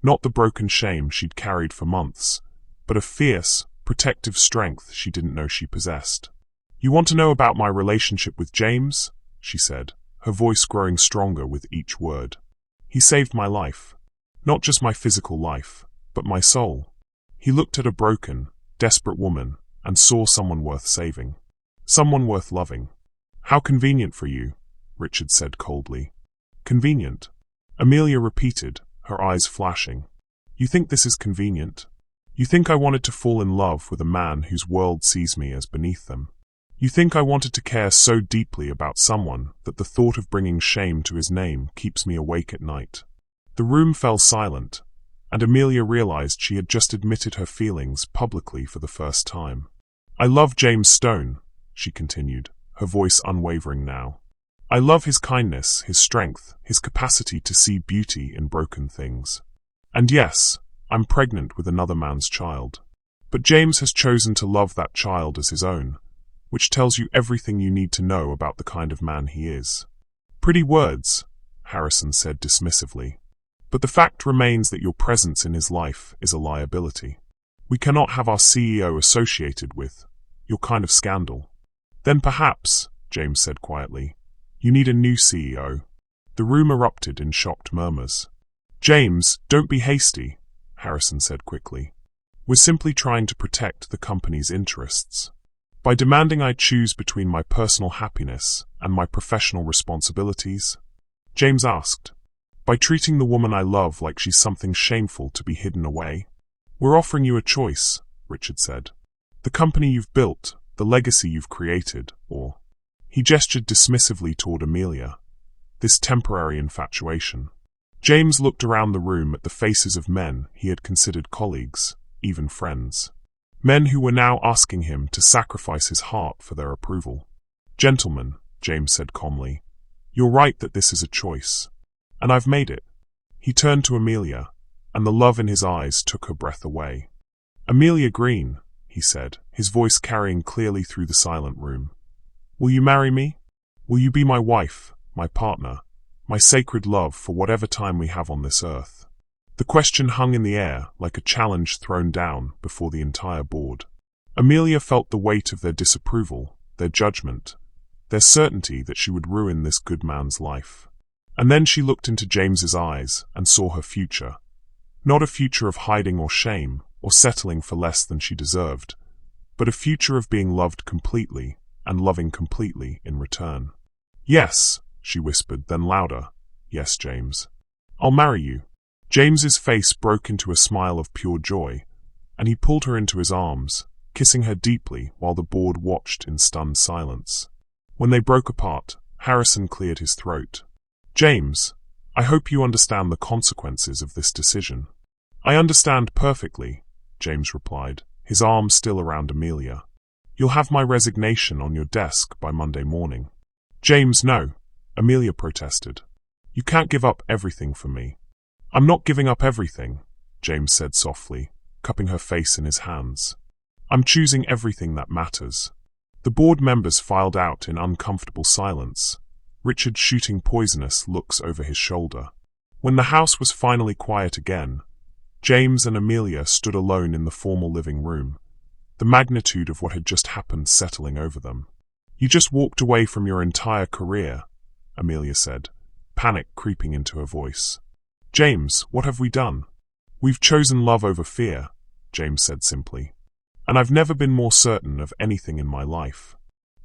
Not the broken shame she'd carried for months, but a fierce, protective strength she didn't know she possessed. "You want to know about my relationship with James?" she said, her voice growing stronger with each word. "He saved my life. Not just my physical life, but my soul. He looked at a broken, desperate woman and saw someone worth saving. Someone worth loving." "How convenient for you," Richard said coldly. "Convenient?" Amelia repeated, her eyes flashing. "You think this is convenient? You think I wanted to fall in love with a man whose world sees me as beneath them? You think I wanted to care so deeply about someone that the thought of bringing shame to his name keeps me awake at night? The room fell silent, and Amelia realized she had just admitted her feelings publicly for the first time. "I love James Stone," she continued, her voice unwavering now. "I love his kindness, his strength, his capacity to see beauty in broken things. And yes, I'm pregnant with another man's child. But James has chosen to love that child as his own, which tells you everything you need to know about the kind of man he is." "Pretty words," Harrison said dismissively. "But the fact remains that your presence in his life is a liability. We cannot have our CEO associated with your kind of scandal." "Then perhaps," James said quietly, "you need a new CEO." The room erupted in shocked murmurs. "James, don't be hasty," Harrison said quickly. "We're simply trying to protect the company's interests. By demanding I choose between my personal happiness and my professional responsibilities?" James asked. "By treating the woman I love like she's something shameful to be hidden away?" "We're offering you a choice," Richard said. "The company you've built, the legacy you've created, or—" He gestured dismissively toward Amelia. "This temporary infatuation." James looked around the room at the faces of men he had considered colleagues, even friends. Men who were now asking him to sacrifice his heart for their approval. "Gentlemen," James said calmly, "you're right that this is a choice. And I've made it." He turned to Amelia, and the love in his eyes took her breath away. "Amelia Green," he said, his voice carrying clearly through the silent room. "Will you marry me? Will you be my wife, my partner, my sacred love for whatever time we have on this earth?" The question hung in the air like a challenge thrown down before the entire board. Amelia felt the weight of their disapproval, their judgment, their certainty that she would ruin this good man's life. And then she looked into James's eyes and saw her future. Not a future of hiding or shame, or settling for less than she deserved, but a future of being loved completely and loving completely in return. "Yes," she whispered, then louder. "Yes, James. I'll marry you." James's face broke into a smile of pure joy, and he pulled her into his arms, kissing her deeply while the board watched in stunned silence. When they broke apart, Harrison cleared his throat. "James, I hope you understand the consequences of this decision." "I understand perfectly," James replied, his arms still around Amelia. "You'll have my resignation on your desk by Monday morning." "James, no," Amelia protested. "You can't give up everything for me." "I'm not giving up everything," James said softly, cupping her face in his hands. "I'm choosing everything that matters." The board members filed out in uncomfortable silence, Richard shooting poisonous looks over his shoulder. When the house was finally quiet again, James and Amelia stood alone in the formal living room, the magnitude of what had just happened settling over them. "You just walked away from your entire career," Amelia said, panic creeping into her voice. "James, what have we done?" "We've chosen love over fear," James said simply. "And I've never been more certain of anything in my life."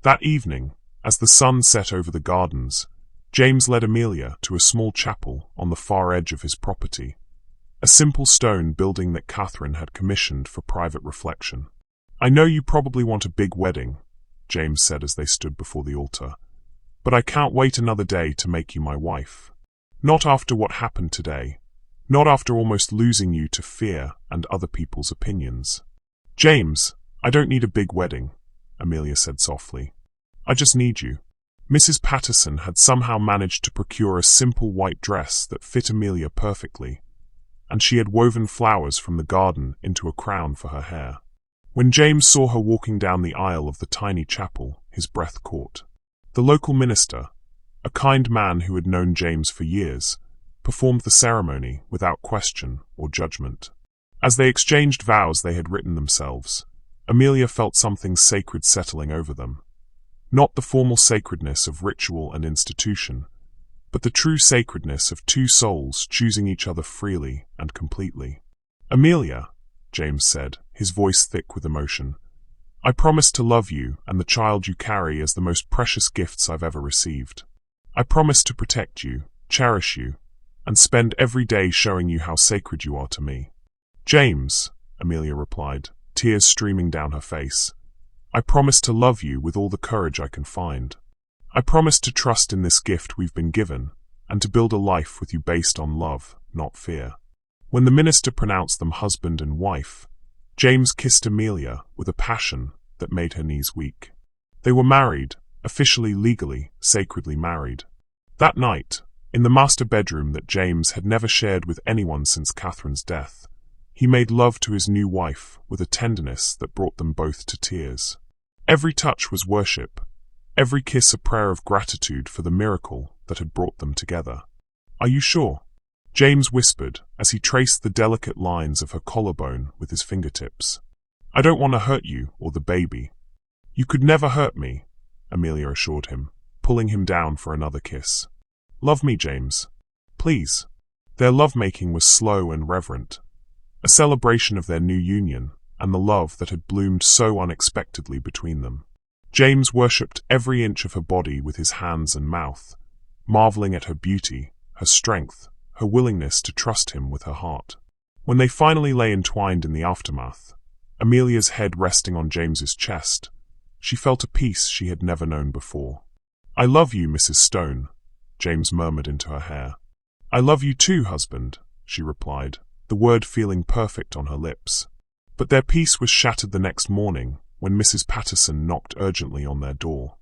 That evening, as the sun set over the gardens, James led Amelia to a small chapel on the far edge of his property, a simple stone building that Catherine had commissioned for private reflection. "I know you probably want a big wedding," James said as they stood before the altar, "but I can't wait another day to make you my wife. Not after what happened today. Not after almost losing you to fear and other people's opinions." "James, I don't need a big wedding," Amelia said softly. "I just need you." Mrs. Patterson had somehow managed to procure a simple white dress that fit Amelia perfectly, and she had woven flowers from the garden into a crown for her hair. When James saw her walking down the aisle of the tiny chapel, his breath caught. The local minister, a kind man who had known James for years, performed the ceremony without question or judgment. As they exchanged vows they had written themselves, Amelia felt something sacred settling over them. Not the formal sacredness of ritual and institution, but the true sacredness of two souls choosing each other freely and completely. "Amelia," James said, his voice thick with emotion, "I promise to love you and the child you carry as the most precious gifts I've ever received. I promise to protect you, cherish you, and spend every day showing you how sacred you are to me." "James," Amelia replied, tears streaming down her face, "I promise to love you with all the courage I can find. I promise to trust in this gift we've been given, and to build a life with you based on love, not fear. When the minister pronounced them husband and wife, James kissed Amelia with a passion that made her knees weak. They were married, officially, legally, sacredly married. That night, in the master bedroom that James had never shared with anyone since Catherine's death, he made love to his new wife with a tenderness that brought them both to tears. Every touch was worship, every kiss a prayer of gratitude for the miracle that had brought them together. "Are you sure?" James whispered as he traced the delicate lines of her collarbone with his fingertips. "I don't want to hurt you or the baby." "You could never hurt me," Amelia assured him, pulling him down for another kiss. "Love me, James. Please." Their lovemaking was slow and reverent, a celebration of their new union and the love that had bloomed so unexpectedly between them. James worshipped every inch of her body with his hands and mouth, marveling at her beauty, her strength, her willingness to trust him with her heart. When they finally lay entwined in the aftermath, Amelia's head resting on James's chest, she felt a peace she had never known before. "I love you, Mrs. Stone," James murmured into her hair. "I love you too, husband," she replied, the word feeling perfect on her lips. But their peace was shattered the next morning when Mrs. Patterson knocked urgently on their door.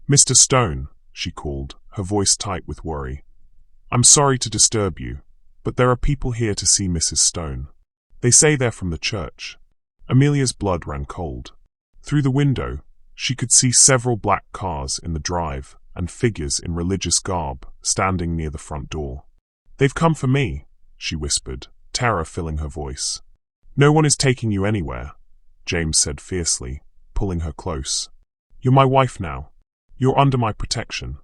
"Mr. Stone," she called, her voice tight with worry. "I'm sorry to disturb you, but there are people here to see Mrs. Stone. They say they're from the church." Amelia's blood ran cold. Through the window, she could see several black cars in the drive and figures in religious garb standing near the front door. "They've come for me," she whispered, terror filling her voice. "No one is taking you anywhere," James said fiercely, pulling her close. "You're my wife now. You're under my protection."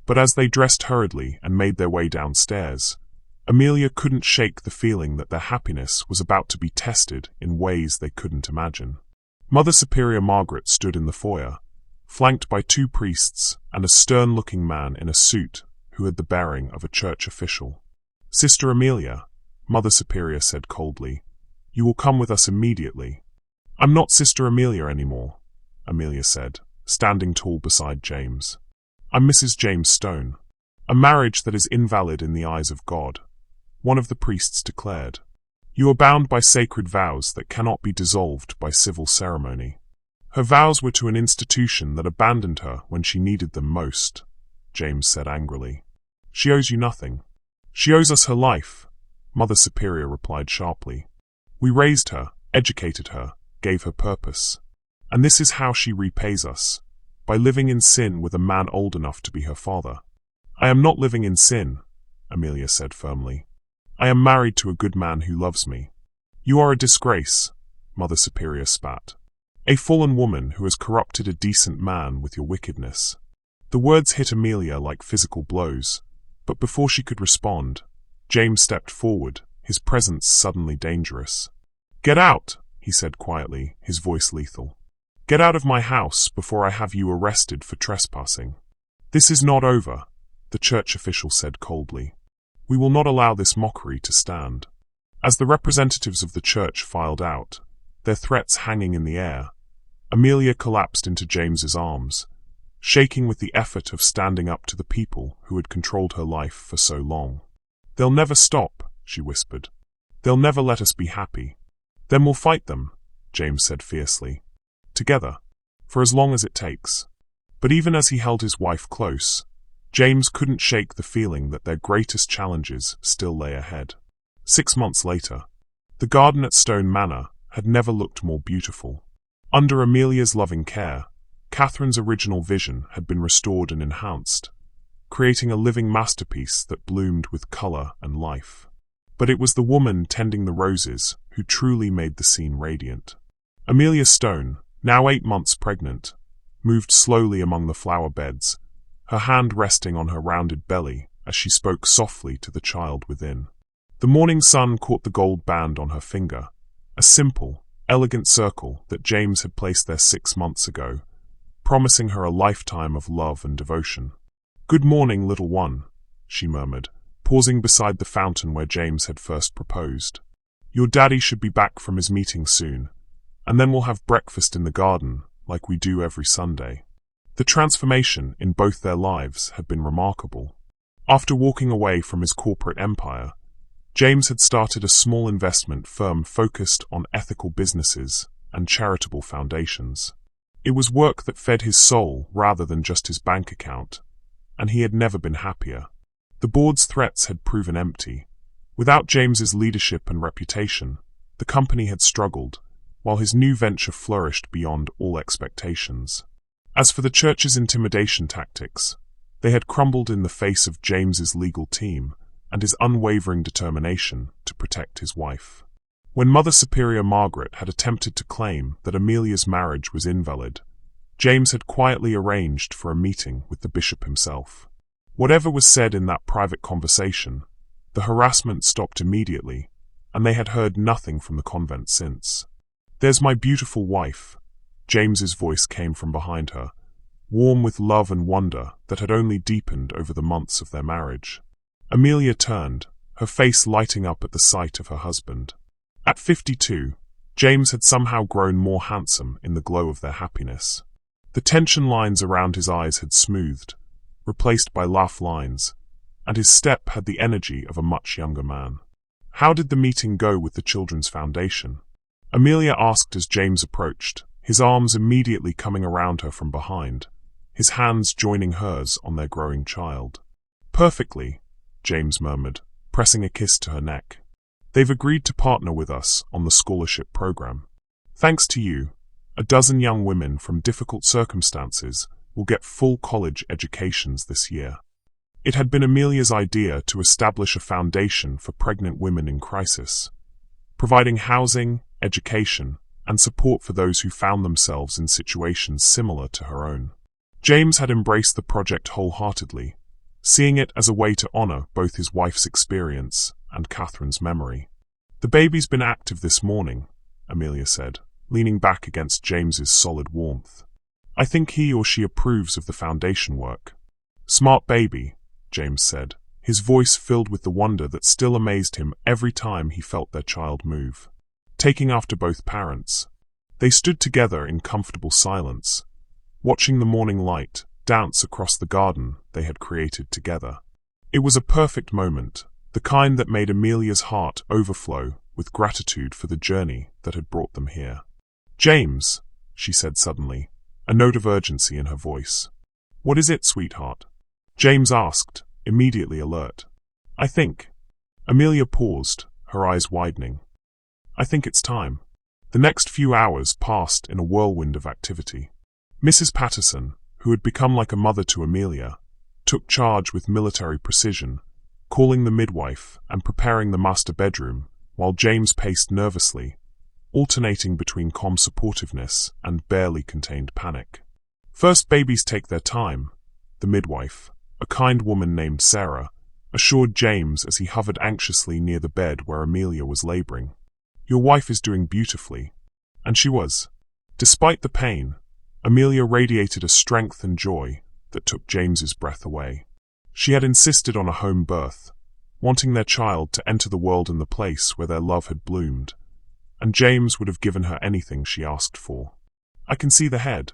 But as they dressed hurriedly and made their way downstairs, Amelia couldn't shake the feeling that their happiness was about to be tested in ways they couldn't imagine. Mother Superior Margaret stood in the foyer, flanked by two priests and a stern-looking man in a suit who had the bearing of a church official. "Sister Amelia," Mother Superior said coldly, "you will come with us immediately." "I'm not Sister Amelia anymore," Amelia said, standing tall beside James. "I'm Mrs. James Stone." "A marriage that is invalid in the eyes of God," one of the priests declared. "You are bound by sacred vows that cannot be dissolved by civil ceremony." "Her vows were to an institution that abandoned her when she needed them most," James said angrily. "She owes you nothing." "She owes us her life," Mother Superior replied sharply. "We raised her, educated her, gave her purpose. And this is how she repays us, by living in sin with a man old enough to be her father." "I am not living in sin," Amelia said firmly. "I am married to a good man who loves me." "You are a disgrace," Mother Superior spat. "A fallen woman who has corrupted a decent man with your wickedness." The words hit Amelia like physical blows, but before she could respond, James stepped forward, his presence suddenly dangerous. "Get out," he said quietly, his voice lethal. "Get out of my house before I have you arrested for trespassing." "This is not over," the church official said coldly. "We will not allow this mockery to stand." As the representatives of the church filed out, their threats hanging in the air, Amelia collapsed into James's arms, shaking with the effort of standing up to the people who had controlled her life for so long. "They'll never stop," she whispered. "They'll never let us be happy." "Then we'll fight them," James said fiercely. "Together, for as long as it takes." But even as he held his wife close, James couldn't shake the feeling that their greatest challenges still lay ahead. 6 months later, the garden at Stone Manor had never looked more beautiful. Under Amelia's loving care, Catherine's original vision had been restored and enhanced, creating a living masterpiece that bloomed with color and life. But it was the woman tending the roses who truly made the scene radiant. Amelia Stone, now 8 months pregnant, moved slowly among the flower beds, her hand resting on her rounded belly as she spoke softly to the child within. The morning sun caught the gold band on her finger, a simple, elegant circle that James had placed there 6 months ago, promising her a lifetime of love and devotion. "Good morning, little one," she murmured, pausing beside the fountain where James had first proposed. "Your daddy should be back from his meeting soon, and then we'll have breakfast in the garden like we do every Sunday." The transformation in both their lives had been remarkable. After walking away from his corporate empire, James had started a small investment firm focused on ethical businesses and charitable foundations. It was work that fed his soul rather than just his bank account, and he had never been happier. The board's threats had proven empty. Without James's leadership and reputation, the company had struggled, while his new venture flourished beyond all expectations. As for the church's intimidation tactics, they had crumbled in the face of James's legal team and his unwavering determination to protect his wife. When Mother Superior Margaret had attempted to claim that Amelia's marriage was invalid, James had quietly arranged for a meeting with the bishop himself. Whatever was said in that private conversation, the harassment stopped immediately, and they had heard nothing from the convent since. "There's my beautiful wife," James's voice came from behind her, warm with love and wonder that had only deepened over the months of their marriage. Amelia turned, her face lighting up at the sight of her husband. At 52, James had somehow grown more handsome in the glow of their happiness. The tension lines around his eyes had smoothed, replaced by laugh lines, and his step had the energy of a much younger man. "How did the meeting go with the Children's Foundation?" Amelia asked as James approached, his arms immediately coming around her from behind, his hands joining hers on their growing child. "Perfectly," James murmured, pressing a kiss to her neck. "They've agreed to partner with us on the scholarship program. Thanks to you, a dozen young women from difficult circumstances will get full college educations this year." It had been Amelia's idea to establish a foundation for pregnant women in crisis, providing housing, education, and support for those who found themselves in situations similar to her own. James had embraced the project wholeheartedly, seeing it as a way to honor both his wife's experience and Catherine's memory. "The baby's been active this morning," Amelia said, leaning back against James's solid warmth. "I think he or she approves of the foundation work." "Smart baby," James said, his voice filled with the wonder that still amazed him every time he felt their child move. Taking after both parents, they stood together in comfortable silence, watching the morning light dance across the garden they had created together. It was a perfect moment, the kind that made Amelia's heart overflow with gratitude for the journey that had brought them here. "James," she said suddenly, a note of urgency in her voice. "What is it, sweetheart?" James asked, immediately alert. "I think." Amelia paused, her eyes widening. "I think it's time." The next few hours passed in a whirlwind of activity. Mrs. Patterson, who had become like a mother to Amelia, took charge with military precision, calling the midwife and preparing the master bedroom, while James paced nervously, alternating between calm supportiveness and barely contained panic. "First babies take their time," the midwife, a kind woman named Sarah, assured James as he hovered anxiously near the bed where Amelia was laboring. "Your wife is doing beautifully." And she was. Despite the pain, Amelia radiated a strength and joy that took James's breath away. She had insisted on a home birth, wanting their child to enter the world in the place where their love had bloomed, and James would have given her anything she asked for. "I can see the head,"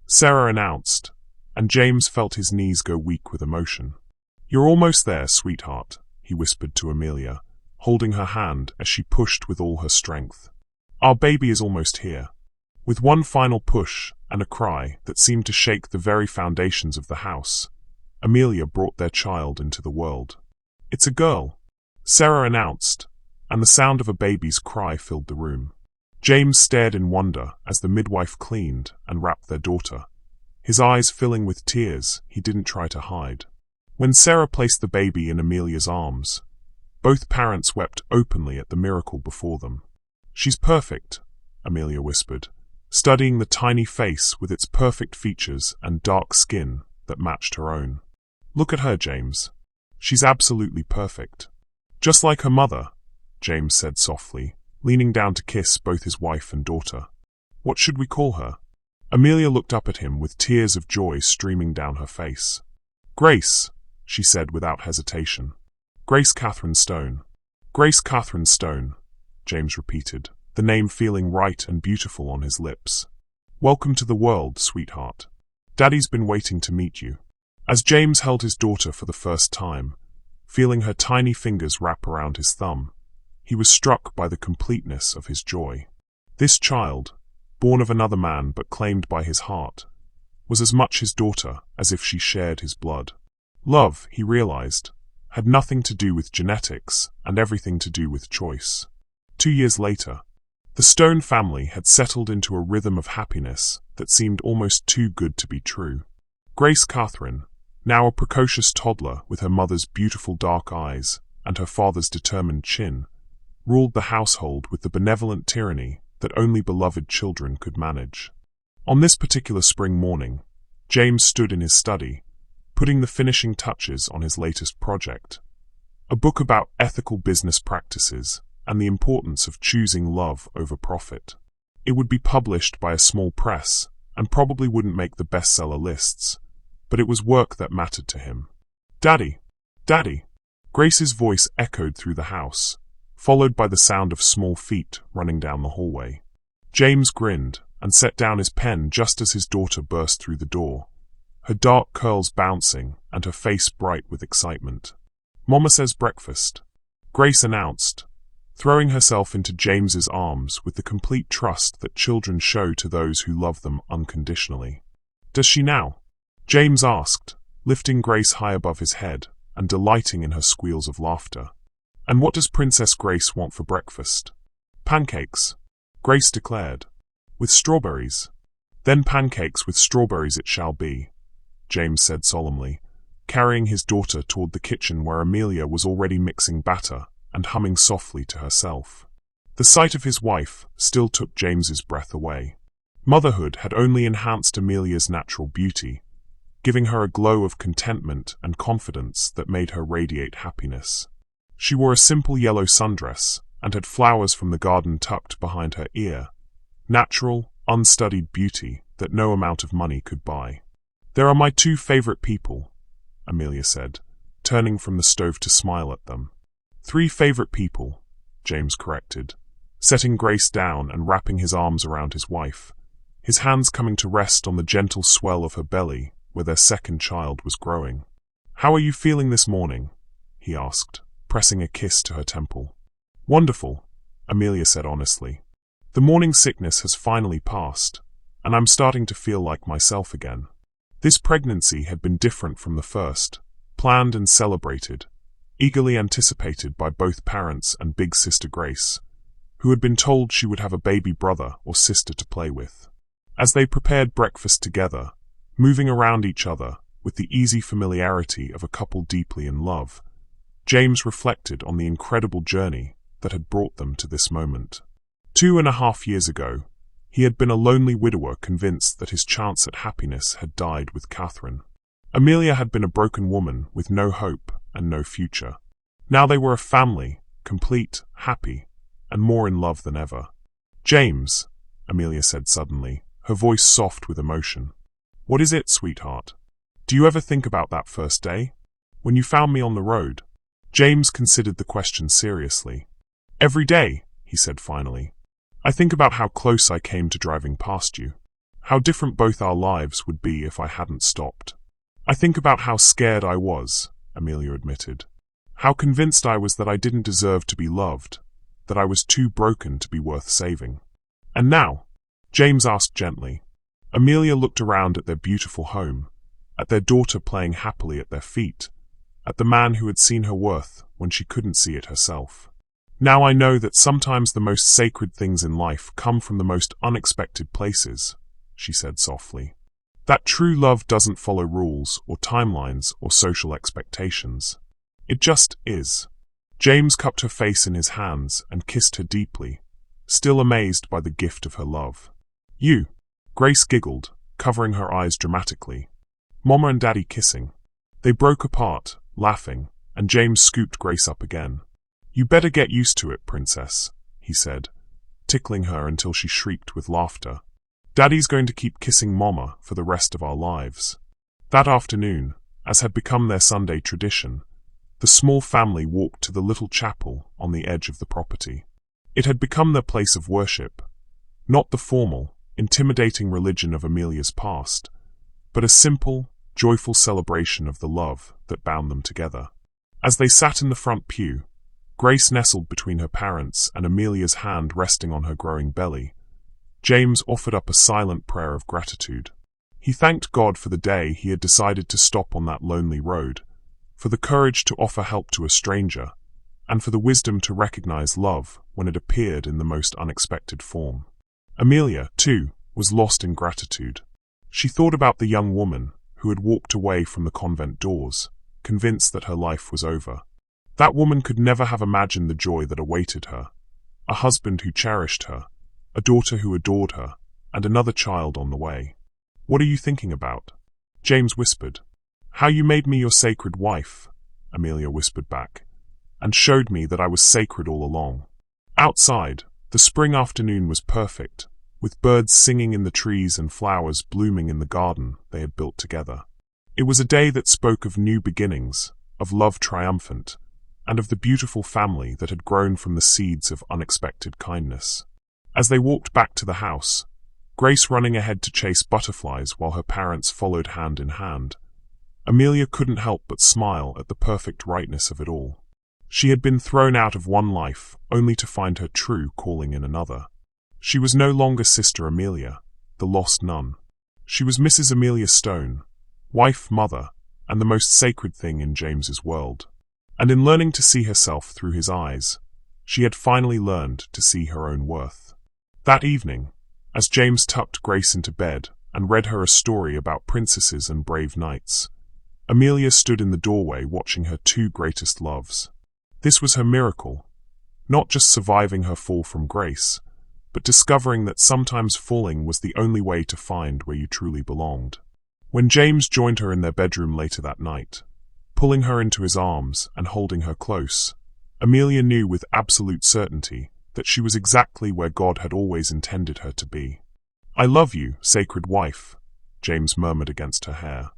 Sarah announced, and James felt his knees go weak with emotion. "You're almost there, sweetheart," he whispered to Amelia, holding her hand as she pushed with all her strength. "Our baby is almost here." With one final push and a cry that seemed to shake the very foundations of the house, Amelia brought their child into the world. "It's a girl," Sarah announced, and the sound of a baby's cry filled the room. James stared in wonder as the midwife cleaned and wrapped their daughter, his eyes filling with tears he didn't try to hide. When Sarah placed the baby in Amelia's arms, both parents wept openly at the miracle before them. "She's perfect," Amelia whispered, studying the tiny face with its perfect features and dark skin that matched her own. "Look at her, James. She's absolutely perfect." "Just like her mother," James said softly, leaning down to kiss both his wife and daughter. "What should we call her?" Amelia looked up at him with tears of joy streaming down her face. "Grace," she said without hesitation. "Grace Catherine Stone." "Grace Catherine Stone," James repeated, the name feeling right and beautiful on his lips. "Welcome to the world, sweetheart. Daddy's been waiting to meet you." As James held his daughter for the first time, feeling her tiny fingers wrap around his thumb. He was struck by the completeness of his joy. This child, born of another man but claimed by his heart, was as much his daughter as if she shared his blood. Love, he realized, had nothing to do with genetics and everything to do with choice. 2 years later, the Stone family had settled into a rhythm of happiness that seemed almost too good to be true. Grace Catherine, now a precocious toddler with her mother's beautiful dark eyes and her father's determined chin, ruled the household with the benevolent tyranny that only beloved children could manage. On this particular spring morning, James stood in his study, putting the finishing touches on his latest project, a book about ethical business practices and the importance of choosing love over profit. It would be published by a small press and probably wouldn't make the bestseller lists, but it was work that mattered to him. "Daddy! Daddy!" Grace's voice echoed through the house, followed by the sound of small feet running down the hallway. James grinned and set down his pen just as his daughter burst through the door, her dark curls bouncing and her face bright with excitement. "Mama says breakfast," Grace announced, throwing herself into James's arms with the complete trust that children show to those who love them unconditionally. "Does she now?" James asked, lifting Grace high above his head and delighting in her squeals of laughter. "And what does Princess Grace want for breakfast?" "Pancakes," Grace declared. "With strawberries." "Then pancakes with strawberries it shall be," James said solemnly, carrying his daughter toward the kitchen where Amelia was already mixing batter and humming softly to herself. The sight of his wife still took James's breath away. Motherhood had only enhanced Amelia's natural beauty, giving her a glow of contentment and confidence that made her radiate happiness. She wore a simple yellow sundress and had flowers from the garden tucked behind her ear, natural, unstudied beauty that no amount of money could buy. "There are my 2 favorite people," Amelia said, turning from the stove to smile at them. 3 favorite people, James corrected, setting Grace down and wrapping his arms around his wife, his hands coming to rest on the gentle swell of her belly where their second child was growing. "How are you feeling this morning?" he asked, pressing a kiss to her temple. "Wonderful," Amelia said honestly. "The morning sickness has finally passed, and I'm starting to feel like myself again." This pregnancy had been different from the first, planned and celebrated, eagerly anticipated by both parents and big sister Grace, who had been told she would have a baby brother or sister to play with. As they prepared breakfast together, moving around each other with the easy familiarity of a couple deeply in love, James reflected on the incredible journey that had brought them to this moment. 2.5 years ago, he had been a lonely widower convinced that his chance at happiness had died with Catherine. Amelia had been a broken woman with no hope and no future. Now they were a family, complete, happy, and more in love than ever. "James," Amelia said suddenly, her voice soft with emotion. "What is it, sweetheart? Do you ever think about that first day? When you found me on the road?" James considered the question seriously. "Every day," he said finally. "I think about how close I came to driving past you. How different both our lives would be if I hadn't stopped. I think about how scared I was," Amelia admitted. "How convinced I was that I didn't deserve to be loved, that I was too broken to be worth saving." "And now?" James asked gently. Amelia looked around at their beautiful home, at their daughter playing happily at their feet, at the man who had seen her worth when she couldn't see it herself. "Now I know that sometimes the most sacred things in life come from the most unexpected places," she said softly. "That true love doesn't follow rules or timelines or social expectations. It just is." James cupped her face in his hands and kissed her deeply, still amazed by the gift of her love. "You," Grace giggled, covering her eyes dramatically. "Mama and Daddy kissing." They broke apart, laughing, and James scooped Grace up again. "You better get used to it, princess," he said, tickling her until she shrieked with laughter. "Daddy's going to keep kissing Mama for the rest of our lives." That afternoon, as had become their Sunday tradition, the small family walked to the little chapel on the edge of the property. It had become their place of worship, not the formal, intimidating religion of Amelia's past, but a simple, joyful celebration of the love that bound them together. As they sat in the front pew, Grace nestled between her parents and Amelia's hand resting on her growing belly, James offered up a silent prayer of gratitude. He thanked God for the day he had decided to stop on that lonely road, for the courage to offer help to a stranger, and for the wisdom to recognize love when it appeared in the most unexpected form. Amelia, too, was lost in gratitude. She thought about the young woman who had walked away from the convent doors, convinced that her life was over. That woman could never have imagined the joy that awaited her, a husband who cherished her, a daughter who adored her, and another child on the way. "What are you thinking about?" James whispered. "How you made me your sacred wife," Amelia whispered back, "and showed me that I was sacred all along." Outside, the spring afternoon was perfect, with birds singing in the trees and flowers blooming in the garden they had built together. It was a day that spoke of new beginnings, of love triumphant, and of the beautiful family that had grown from the seeds of unexpected kindness. As they walked back to the house, Grace running ahead to chase butterflies while her parents followed hand in hand, Amelia couldn't help but smile at the perfect rightness of it all. She had been thrown out of one life only to find her true calling in another. She was no longer Sister Amelia, the lost nun. She was Mrs. Amelia Stone, wife, mother, and the most sacred thing in James's world. And in learning to see herself through his eyes, she had finally learned to see her own worth. That evening, as James tucked Grace into bed and read her a story about princesses and brave knights, Amelia stood in the doorway watching her two greatest loves. This was her miracle, not just surviving her fall from grace, but discovering that sometimes falling was the only way to find where you truly belonged. When James joined her in their bedroom later that night, pulling her into his arms and holding her close, Amelia knew with absolute certainty that she was exactly where God had always intended her to be. "I love you, sacred wife," James murmured against her hair.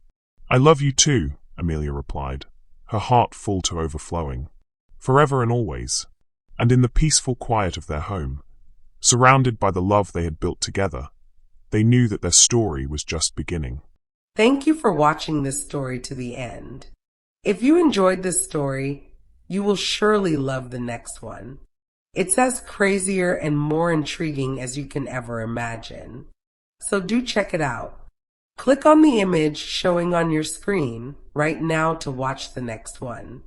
"I love you too," Amelia replied, her heart full to overflowing. Forever and always. And in the peaceful quiet of their home, surrounded by the love they had built together, they knew that their story was just beginning. Thank you for watching this story to the end. If you enjoyed this story, you will surely love the next one. It's as crazier and more intriguing as you can ever imagine. So do check it out. Click on the image showing on your screen right now to watch the next one.